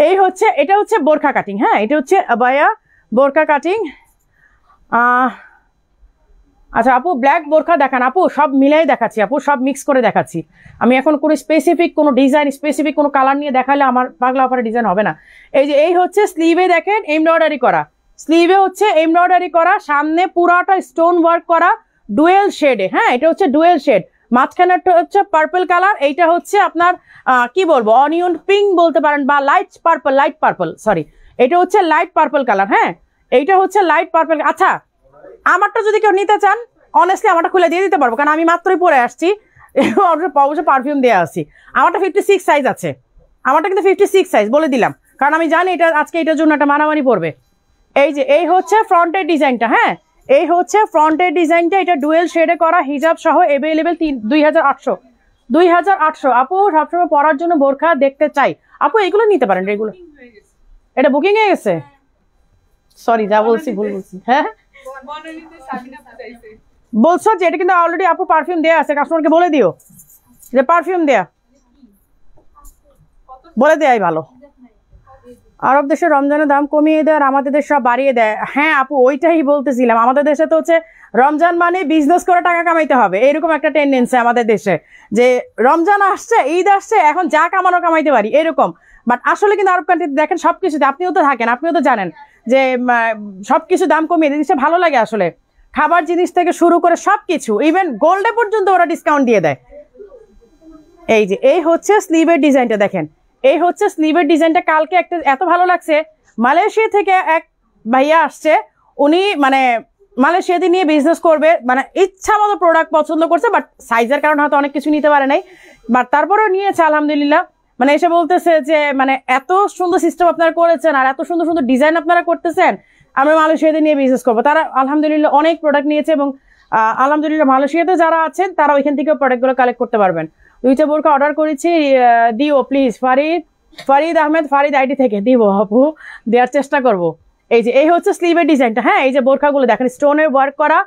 এই হচ্ছে, এটা হচ্ছে বোরখা কাটিং, হ্যাঁ এটা হচ্ছে আবায়া বোরখা কাটিং। আচ্ছা আপু ব্ল্যাক বোরখা দেখান আপু, সব মিলাই দেখাচ্ছি আপু, সব মিক্স করে দেখাচ্ছি আমি। এখন কোনো স্পেসিফিক কোনো ডিজাইন, স্পেসিফিক কোনো কালার নিয়ে দেখালে আমার পাগলা অফারের ডিজাইন হবে না। এই যে এই হচ্ছে স্লিভে দেখেন এমব্রয়ডারি করা, স্লিভে হচ্ছে এমব্রয়ডারি করা, সামনে পুরাটা স্টোন ওয়ার্ক করা ডুয়েল শেডে, হ্যাঁ এটা হচ্ছে ডুয়েল শেড, মাঝখানেরটা হচ্ছে পার্পল কালার, এইটা হচ্ছে আপনার কি বলবো অনিয়ন পিঙ্ক বলতে পারেন বা লাইট পার্পল, সরি এটা হচ্ছে লাইট পার্পল কালার, হ্যাঁ এইটা হচ্ছে লাইট পার্পল। আচ্ছা আমারটা যদি কেউ নিতে চান অনেস্টলি আমারটা খুলে দিয়ে দিতে পারবো, কারণ আমি মাত্রই পরে আসছি, অবশ্য পারফিউম দিয়ে আসছি। আমারটা 56 সাইজ আছে, আমারটা কিন্তু 56 সাইজ বলে দিলাম, কারণ আমি জানি এটা আজকে এটার জন্য একটা মারামারি পড়বে। এই যে এই হচ্ছে ফ্রন্টের ডিজাইনটা, হ্যাঁ এই হচ্ছে ফ্রন্টের ডিজাইনটা, এটা ডুয়েল শেডে করা, হিজাব সহ, অ্যাভেলেবেল 2800। 2800 আপু সবসময় পরার জন্য বোরখা দেখতে চাই আপু, এগুলো নিতে পারেন। এগুলো এটা বুকিং হয়ে গেছে, সরি যা বলছি ভুল বলছি। হ্যাঁ বলছো যে এটা কিন্তু অলরেডি আপু পারফিউম দেয়া আছে, কাস্টমারকে বলে দিও যে পারফিউম দেয়া, বলে দেয়াই ভালো। আরব দেশে রমজানের দাম কমিয়ে দেয় আর আমাদের দেশ সব বাড়িয়ে দেয়। হ্যাঁ আপু ওইটাই বলতেছিলাম, আমাদের দেশে তো হচ্ছে রমজান মানে বিজনেস করে টাকা কামাইতে হবে, এরকম একটা টেন্ডেন্সি আমাদের দেশে, যে রমজান আসছে, ঈদ আসছে, এখন যা কামানো কামাইতে পারি এরকম। বাট আসলে কিন্তু আরব কান্ট্রিতে দেখেন সবকিছুতে, আপনিও তো থাকেন, আপনিও তো জানেন যে সবকিছু দাম কমিয়ে দিচ্ছে, ভালো লাগে আসলে। খাবার জিনিস থেকে শুরু করে সবকিছু, ইভেন গোল্ডে পর্যন্ত ওরা ডিসকাউন্ট দিয়ে দেয়। এই যে এই হচ্ছে স্লিভের ডিজাইনটা দেখেন, এই হচ্ছে স্লিভের ডিজাইনটা। কালকে একটা এত ভালো লাগছে, মালয়েশিয়া থেকে এক ভাইয়া আসছে, উনি মানে মালয়েশিয়াতে নিয়ে বিজনেস করবে, মানে ইচ্ছা মতো প্রোডাক্ট পছন্দ করছে, বাট সাইজের কারণে হয়তো অনেক কিছু নিতে পারে নাই, বাট তারপরেও নিয়েছে আলহামদুলিল্লাহ। মানে এসে বলতেছে যে মানে এত সুন্দর সিস্টেম আপনারা করেছেন আর এত সুন্দর সুন্দর ডিজাইন আপনারা করতেছেন, আমরা মালয়েশিয়াতে নিয়ে বিজনেস করবো। তারা আলহামদুলিল্লাহ অনেক প্রোডাক্ট নিয়েছে এবং আলহামদুলিল্লাহ মালয়েশিয়াতে যারা আছেন তারা ওইখান থেকে প্রোডাক্টগুলো কালেক্ট করতে পারবেন। 2টা বোরকা অর্ডার করেছি, দিও প্লিজ। ফারিদ আহমেদ, ফারিদ আইডি থেকে দিব আপু, দেওয়ার চেষ্টা করব। এই যে এই হচ্ছে স্লিভের ডিজাইনটা, হ্যাঁ এই যে বোরখাগুলো দেখেন স্টোনের ওয়ার্ক করা,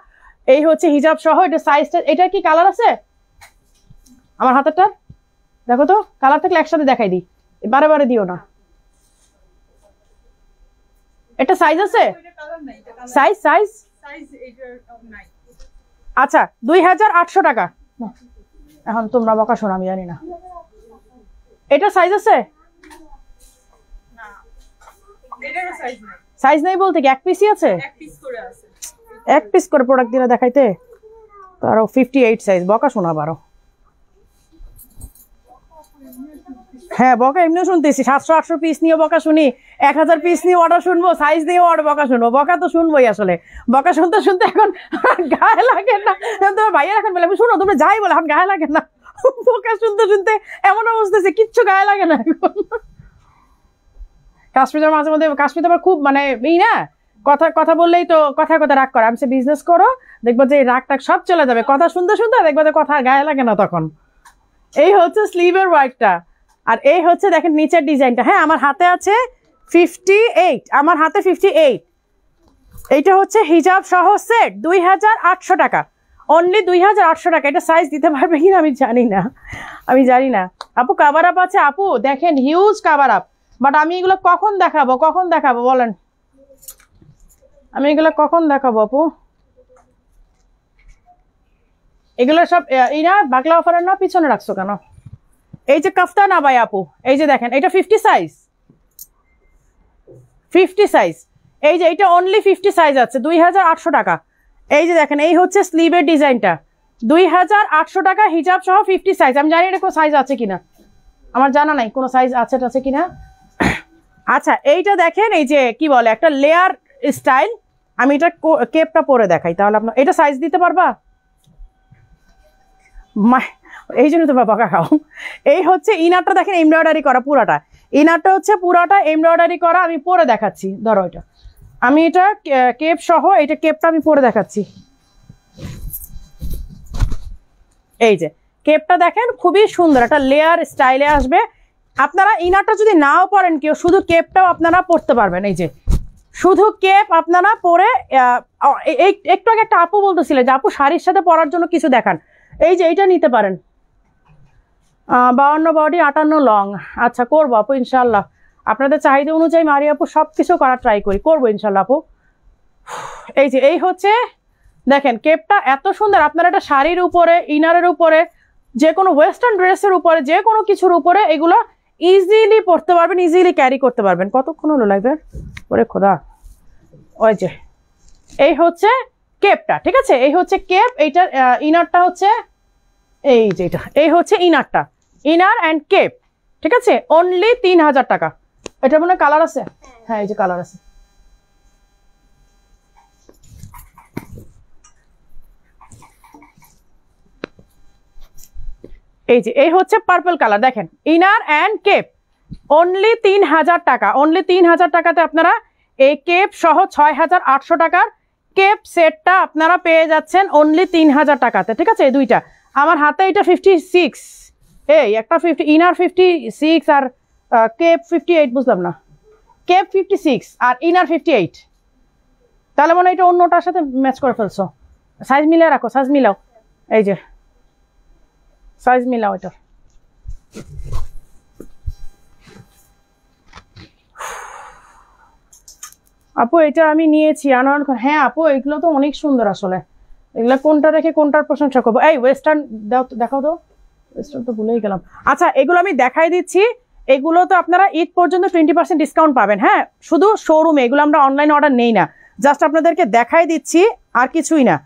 এই হচ্ছে হিজাব সহ, এটা সাইজটা, এটা কি কালার আছে আমার হাতেরটার? দেখো তো কালার থাকলে একসাথে দেখাই দিই, বারে বারে দিও না। এটা সাইজ আছে, সাইজ সাইজ আচ্ছা 2800 টাকা। এখন তোমরা বকা শোনো, আমি জানি না এটা সাইজ আছে, সাইজ নাই বলতে কি এক পিসই আছে, এক পিস করে প্রোডাক্ট দিলে দেখাইতে, তারও 58 সাইজ, বকা শোনা বারো। হ্যাঁ বকা এমনিও শুনতেছি, 700-800 পিস নিয়ে বকা শুনি, 1000 পিস নিয়ে অর্ডার শুনবো, সাইজ দিয়ে অর্ডার বকা শুনবো, বকা তো শুনবোই আসলে। বকা শুনতে শুনতে এখন গায়ে লাগে না, তোমার ভাইয়ের এখন বলে শুনো তোমরা যাই বলে এখন গায়ে লাগে না, বকা শুনতে শুনতে এমন অবস্থা কিচ্ছু গায়ে লাগে না এখন। কাশ্মীরের মাঝে মধ্যে, কাশ্মীর আবার খুব মানে এই না, কথা কথা বললেই তো কথা কথা রাগ করে, আমি সে বিজনেস করো দেখবো যে রাগ টাগ সব চলে যাবে, কথা শুনতে শুনতে দেখবো যে কথা গায়ে লাগে না তখন। এই হচ্ছে স্লিভের ওয়ার্কটা, আর এই হচ্ছে দেখেন নিচের ডিজাইনটা। হ্যাঁ আমার হাতে আছে 58, আমার হাতে 58। এইটা হচ্ছে হিজাব সহ সেট 2800 টাকা, অনলি 2800 টাকা। এটা সাইজ দিতে পারবে কিনা আমি জানি না, আমি জানি না। আপু কাভার আপ আছে আপু, দেখেন হিউজ কাভার আপ, বাট আমি এগুলো কখন দেখাবো, কখন দেখাবো বলেন, আমি এগুলো কখন দেখাবো আপু? এগুলো সব ইনা বাকলা অফারের না, পিছনে রাখছো কেন? এই যে কাফতানা ভাই আপু, এই যে দেখেন এটা 50 সাইজ, 50 সাইজ, এই যে এটা অনলি 50 সাইজ আছে 2800 টাকা। এই যে দেখেন এই হচ্ছে স্লিভের ডিজাইনটা 2800 টাকা, হিজাব সহ 50 সাইজ। আমি জানি এটা কোনো সাইজ আছে কিনা, আমার জানা নাই কোনো সাইজ আছে কিনা। আচ্ছা এইটা দেখেন, এই যে কি বলে একটা লেয়ার স্টাইল, আমি এটা কেপটা পরে দেখাই তাহলে আপনার, এটা সাইজ দিতে পারবা? এই জন্য তোমরা বকা খাও। এই হচ্ছে ইনারটা দেখেন এমব্রয়ডারি করা পুরাটা, ইনারটা হচ্ছে পুরাটা এমব্রয়ডারি করা, আমি পরে দেখাচ্ছি। ধরো এটা আমি এটা কেপ সহ, এটা কেপটা আমি পরে দেখাচ্ছি। এই যে কেপটা দেখেন খুবই সুন্দর, একটা লেয়ার স্টাইলে আসবে। আপনারা ইনারটা যদি নাও পরেন কেউ, শুধু কেপটাও আপনারা পরতে পারবেন। এই যে শুধু কেপ আপনারা পরে, একটু আগে একটা আপু বলতেছিল যে আপু শাড়ির সাথে পরার জন্য কিছু দেখান, এই যে এইটা নিতে পারেন। 52 বডি 58 লং, আচ্ছা করবো আপু ইনশাল্লাহ, আপনাদের চাহিদা অনুযায়ী মারি আপু সব কিছু করার ট্রাই করি, করবো ইনশাল্লাহ আপু। এই যে এই হচ্ছে দেখেন কেপটা এত সুন্দর, আপনারা একটা শাড়ির উপরে, ইনারের উপরে, যে কোনো ওয়েস্টার্ন ড্রেসের উপরে, যে কোনো কিছুর উপরে এগুলো ইজিলি পরতে পারবেন, ইজিলি ক্যারি করতে পারবেন। কতক্ষণ হলো লাগবে ওরে খোদা। ওই যে এই হচ্ছে কেপটা, ঠিক আছে, এই হচ্ছে কেপ, এইটার ইনারটা হচ্ছে এই যে এটা, এই হচ্ছে ইনারটা, ইনার অ্যান্ড কেপ, ঠিক আছে, অনলি 3000 টাকা। এটা মনে হয় কালার আছে, হ্যাঁ এই যে কালার আছে। এই যে এই হচ্ছে পার্পল কালার, দেখেন ইনার অ্যান্ড কেপ, অনলি 3000 টাকা, অনলি 3000 টাকাতে আপনারা এই কেপ সহ 6800 টাকার কেপ সেটটা আপনারা পেয়ে যাচ্ছেন অনলি 3000 টাকাতে। ঠিক আছে, এই দুইটা আমার হাতে, এটা 56, এই একটা 50 ইনার 56 আর কেপ 58, বুঝলাম না, কেপ 56 আর ইনার 58, তাহলে মনে হয় এটা অন্যটার সাথে ম্যাচ করে ফেলছো। সাইজ মিলিয়ে রাখো, সাইজ মিলাও, এই যে সাইজ মিলাও এটা। আপু এটা আমি নিয়েছি আনোয়ার খান। হ্যাঁ আপু এগুলো তো অনেক সুন্দর আসলে, এগুলো কোনটা রেখে কোনটার প্রশংসা করবো। এই ওয়েস্টার্ন দাও, দেখাও তো, ওয়েস্টার্ন তো ভুলেই গেলাম। আচ্ছা এগুলো আমি দেখাই দিচ্ছি, এগুলো তো আপনারা ঈদ পর্যন্ত 20% ডিসকাউন্ট পাবেন। হ্যাঁ শুধু শোরুমে, এগুলো আমরা অনলাইনে অর্ডার নেই না, জাস্ট আপনাদেরকে দেখাই দিচ্ছি আর কিছুই না,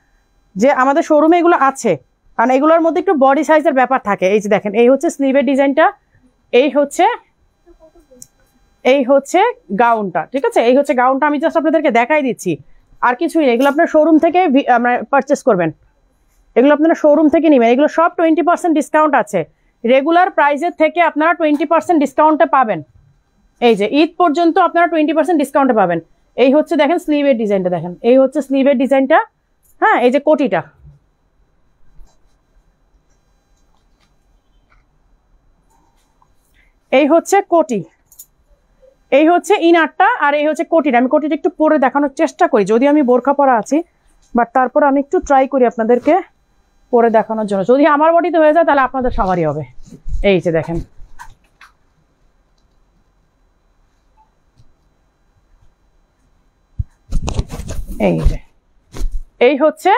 যে আমাদের শোরুমে এগুলো আছে। কারণ এগুলোর মধ্যে একটু বডি সাইজের ব্যাপার থাকে। এই যে দেখেন, এই হচ্ছে স্লিভের ডিজাইনটা, এই হচ্ছে গাউনটা। ঠিক আছে, এই হচ্ছে গাউনটা, আমি জাস্ট আপনাদেরকে দেখাই দিচ্ছি আর কিছুই না। এগুলো আপনার শোরুম থেকে পারচেস করবেন, এগুলো আপনারা শোরুম থেকে নেবেন। এগুলো সব 20% ডিসকাউন্ট আছে, রেগুলার প্রাইসের থেকে আপনারা 20% ডিসকাউন্টে পাবেন। এই যে ঈদ পর্যন্ত আপনারা 20% ডিসকাউন্টে পাবেন। এই হচ্ছে দেখেন স্লিভের ডিজাইনটা, দেখেন এই হচ্ছে স্লিভের ডিজাইনটা। হ্যাঁ এই যে কোটিটা, এই হচ্ছে কোটি, এই হচ্ছে ইনারটা, আর এই হচ্ছে কোটিটা। আমি কোটিটা একটু পরে দেখানোর চেষ্টা করি, যদিও আমি বোরখা পরা আছি, বাট তারপর আমি একটু ট্রাই করি আপনাদেরকে পরে দেখানোর জন্য। যদি আমার বডিতে হয়ে যায় তাহলে আপনাদের সবারই হবে। এই যে দেখেন, এই যে এই হচ্ছে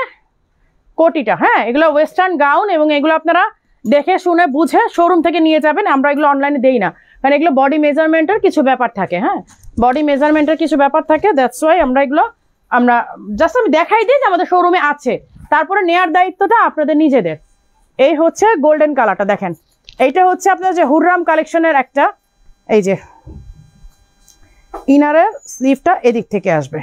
কোটিটা। হ্যাঁ এগুলো ওয়েস্টার্ন গাউন, এবং এগুলো আপনারা দেখে শুনে বুঝে শোরুম থেকে নিয়ে যাবেন, আমরা এগুলো অনলাইনে দেই না, কারণ এগুলো বডি মেজারমেন্টের কিছু ব্যাপার থাকে। হ্যাঁ বডি মেজারমেন্টের কিছু ব্যাপার থাকে, দ্যাটস ওয়াই আমরা এগুলো জাস্ট আমি দেখাই দিই যে আমাদের শোরুমে আছে, তারপরে নেয়ার দায়িত্বটা আপনাদের নিজেদের। এই হচ্ছে গোল্ডেন কালারটা, দেখেন এইটা হচ্ছে আপনার যে হুররাম কালেকশনের একটা, এই যে ইনারের স্লিভটা এদিক থেকে আসবে,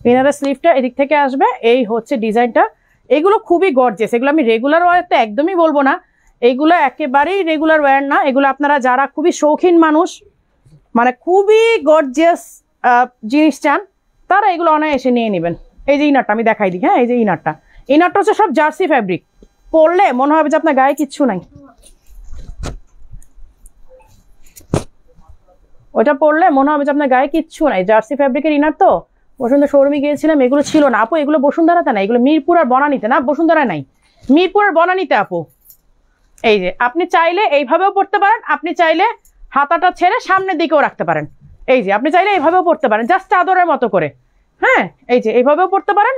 ইনারের স্লিভটা এদিক থেকে আসবে। এই হচ্ছে ডিজাইনটা, এগুলো খুবই গর্জিয়াস, এগুলো আমি রেগুলার ওয়্যার তো একদমই বলবো না, এগুলো একেবারেই রেগুলার ওয়্যার না। এগুলো আপনারা যারা খুবই শৌখিন মানুষ, মানে খুবই গর্জিয়াস জিনিস চান, তারা এগুলো অনায়াসে নিয়ে নেবেন। এই যে ইনারটা আমি দেখাই দিই। হ্যাঁ এই যে ইনারটা, ইনারটা হচ্ছে সব জার্সি ফ্যাব্রিক, পরলে মনে হবে যে আপনার গায়ে কিচ্ছু নাই, ওইটা পরলে মনে হবে যে আপনার গায়ে কিচ্ছু নাই। জার্সি ফ্যাব্রিকের ইনার তো, বসুন্ধরা শোরুমে গিয়েছিলাম, এগুলো ছিল না আপু, এগুলো বসুন্ধরাতে না, এগুলো মিরপুর আর বনানীতে, না বসুন্ধরায় নাই, মিরপুর আর বনানীতে আপু। এই যে আপনি চাইলে এইভাবেও পড়তে পারেন, আপনি চাইলে হাতাটা ছেড়ে সামনের দিকেও রাখতে পারেন। এই যে আপনি চাইলে এইভাবেও পড়তে পারেন, জাস্ট চাদরের মতো করে। হ্যাঁ এই যে এইভাবেও পড়তে পারেন,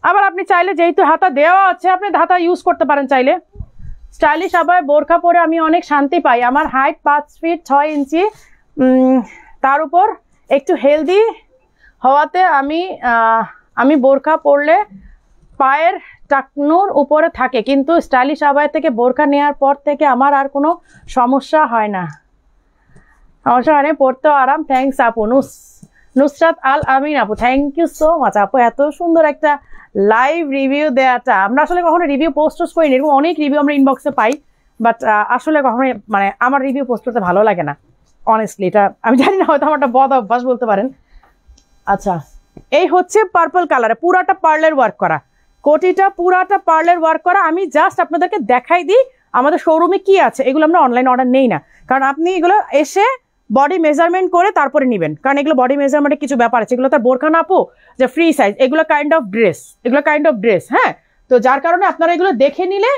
আবার আপনি চাইলে যেহেতু হাতা দেওয়া আছে, আপনি হাতা ইউজ করতে পারেন চাইলে। স্টাইলিশ আবার বোরখা পরে আমি অনেক শান্তি পাই। আমার হাইট 5 ফিট 6 ইঞ্চি, তার উপর একটু হেলদি হওয়াতে আমি বোরখা পরলে পায়ের টাকনুর উপরে থাকে, কিন্তু স্টাইলিশ আবায় থেকে বোরখা নেওয়ার পর থেকে আমার আর কোনো সমস্যা হয় না, সমস্যা হয় না, পড়তেও আরাম। থ্যাংকস আপু, নুসরাত আল আমিন আপু, থ্যাংক ইউ সো মাচ আপু, এত সুন্দর একটা লাইভ রিভিউ দেওয়াটা। আমরা আসলে কখনো রিভিউ পোস্ট করিনি, এরকম অনেক রিভিউ আমরা ইনবক্সে পাই, বাট আসলে কখনো মানে আমার রিভিউ পোস্ট করতে ভালো লাগে না অনেস্টলি, এটা আমি জানি না, হয়তো আমার একটা বদ অভ্যাস বলতে পারেন। আচ্ছা এই হচ্ছে পার্পল কালারে পুরাটা পার্লের ওয়ার্ক করা, কোটিটা পুরাটা পার্লের ওয়ার্ক করা। আমি জাস্ট আপনাদেরকে দেখাই দিই আমাদের শোরুমে কি আছে, এগুলো আমরা অনলাইন অর্ডার নেই না, কারণ আপনি এগুলো এসে বডি মেজারমেন্ট করে তারপরে নেবেন, কারণ এগুলো বডি মেজারমেন্টের কিছু ব্যাপার আছে, এগুলো তার বোরখা না আপু যে ফ্রি সাইজ, এগুলো কাইন্ড অফ ড্রেস, এগুলো কাইন্ড অফ ড্রেস। হ্যাঁ তো যার কারণে আপনারা এগুলো দেখে নিলে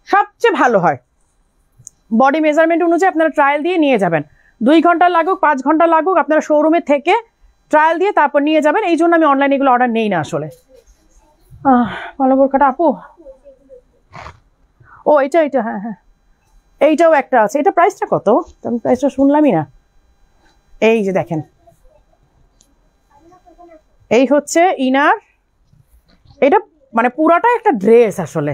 সবচেয়ে ভালো হয়, বডি মেজারমেন্ট অনুযায়ী আপনারা ট্রায়াল দিয়ে নিয়ে যাবেন। 2 ঘন্টা লাগুক 5 ঘন্টা লাগুক, আপনারা শোরুমে থেকে ট্রায়াল দিয়ে তারপর নিয়ে যাবেন। এই জন্য আমি অনলাইনে এগুলো অর্ডার নেই না আসলে। ভালো বোরখাটা আপু, ও এটা এটা হ্যাঁ হ্যাঁ এইটাও একটা আছে, এটা প্রাইসটা কত? আমি প্রাইসটা শুনলামই না। এই যে দেখেন, এই হচ্ছে ইনার, এটা মানে পুরাটা একটা ড্রেস আসলে।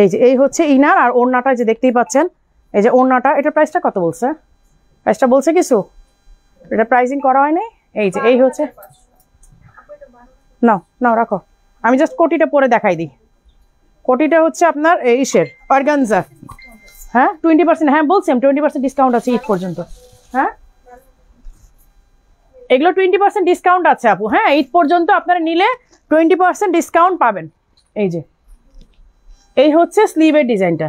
এই যে এই হচ্ছে ইনার, আর ওড়নাটা যে দেখতেই পাচ্ছেন, এই যে ওড়নাটা, এটা প্রাইসটা কত বলছে? প্রাইসটা বলছে কিছু? এটা প্রাইসিং করা হয় নাই। এই যে এই হচ্ছে, নাও নাও রাখো, আমি জাস্ট কোটিটা পরে দেখাই দিই। কোটিটা হচ্ছে আপনার ইসের অর্গানজা, হ্যাঁ 20%, হ্যাঁ বলছি 20% ডিসকাউন্ট আছে ঈদ পর্যন্ত। হ্যাঁ এগুলো 20% ডিসকাউন্ট আছে আপু, হ্যাঁ ঈদ পর্যন্ত আপনারা নিলে 20% ডিসকাউন্ট পাবেন। এই যে এই হচ্ছে স্লিভের ডিজাইনটা,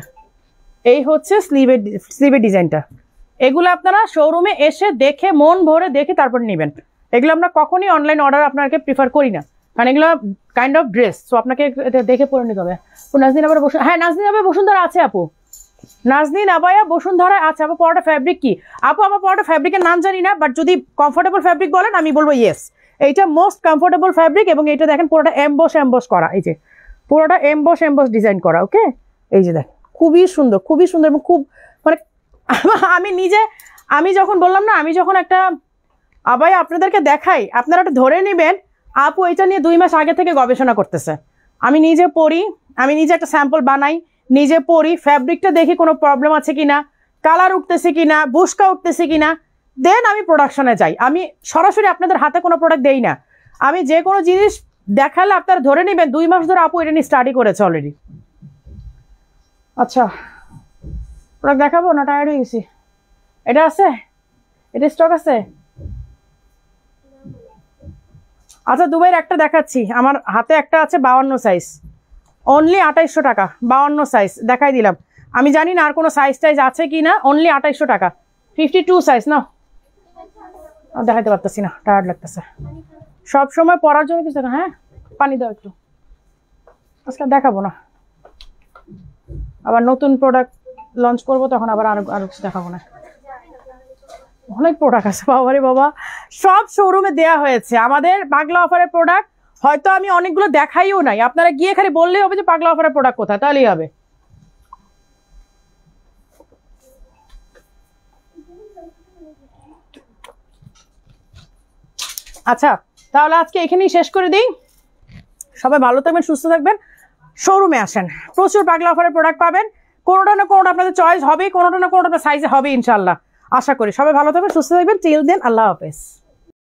এই হচ্ছে স্লিভের ডিজাইনটা। এগুলো আপনারা শোরুমে এসে দেখে মন ভরে দেখে তারপর নেবেন। এগুলো আমরা কখনই অনলাইন অর্ডার আপনাকে প্রিফার করি না, কারণ এগুলো কাইন্ড অফ ড্রেস, তো আপনাকে এটা দেখে পরে নিতে হবে। নাজনীন আবার হ্যাঁ নাজনীন আবার বসুন্ধরা আছে আপু, নাজনীন আবায়া বসুন্ধরা আছে। আপু পরোটা ফ্যাব্রিক কি? আপু আমার পরোটা ফ্যাব্রিকের নাম জানি না, বাট যদি কমফোর্টেবল ফ্যাব্রিক বলেন আমি বলবো ইয়েস, এইটা মোস্ট কমফোর্টেবল ফ্যাব্রিক। এবং এটা দেখেন পুরোটা এমবস করা, এই যে পুরোটা এমবস ডিজাইন করা। ওকে এই যে দেখ খুবই সুন্দর, খুবই সুন্দর এবং খুব মানে আমি যখন বললাম না, আমি যখন একটা আবায়া আপনাদেরকে দেখাই আপনারা একটা ধরে নেবেন আপু এটা নিয়ে 2 মাস আগে থেকে গবেষণা করতেছে। আমি নিজে পড়ি, আমি নিজে একটা স্যাম্পল বানাই, নিজে পড়ি, ফ্যাব্রিকটা দেখি কোনো প্রবলেম আছে কিনা, কালার উঠতেছে কিনা, বুশকা উঠতেছে কিনা, দেন আমি প্রোডাকশনে যাই। আমি সরাসরি আপনাদের হাতে কোনো প্রোডাক্ট দেই না, আমি যে কোনো জিনিস দেখালে আপনারা ধরে নেবেন 2 মাস ধরে আপু এটা নিয়ে স্টাডি করেছে অলরেডি। আচ্ছা প্রোডাক্ট দেখাবো না, টায়ার্ড হয়ে গেছি। এটা আছে, এটা স্টক আছে। আচ্ছা দুবাইয়ের একটা দেখাচ্ছি, আমার হাতে একটা আছে 52 সাইজ, অনলি 2800 টাকা। 52 সাইজ দেখাই দিলাম, আমি জানি না আর কোনো সাইজ টাইজ আছে কি না, অনলি 2800 টাকা। 52 সাইজ না দেখাইতে পারতেছি না, টায়ার্ড লাগতেছে। সব সময় পরার জন্য কিছু দেখা, হ্যাঁ পানি দাও একটু, আজকে দেখাবো না, আবার নতুন প্রোডাক্ট লঞ্চ করবো তখন আবার আরো কিছু দেখাবো না। অনেক প্রোডাক্ট আছে বাবারে বাবা, সব শোরুমে দেয়া হয়েছে আমাদের পাগলা অফারের প্রোডাক্ট। হয়তো আমি অনেকগুলো দেখাইও নাই, আপনারা গিয়ে খালি বললেই হবে যে পাগলা অফারের প্রোডাক্ট কোথায়, তাহলেই হবে। আচ্ছা তাহলে আজকে এখানেই শেষ করে দিই। সবাই ভালো থাকবেন, সুস্থ থাকবেন, শোরুমে আসেন, প্রচুর পাগলা অফারের প্রোডাক্ট পাবেন। কোনোটা না কোনোটা আপনাদের চয়েস হবে, কোনোটা না কোনোটা সাইজে হবে ইনশাল্লাহ, আশা করি। সবাই ভালো থাকবেন, সুস্থ থাকবেন, টিল দেন আল্লাহ হাফেজ।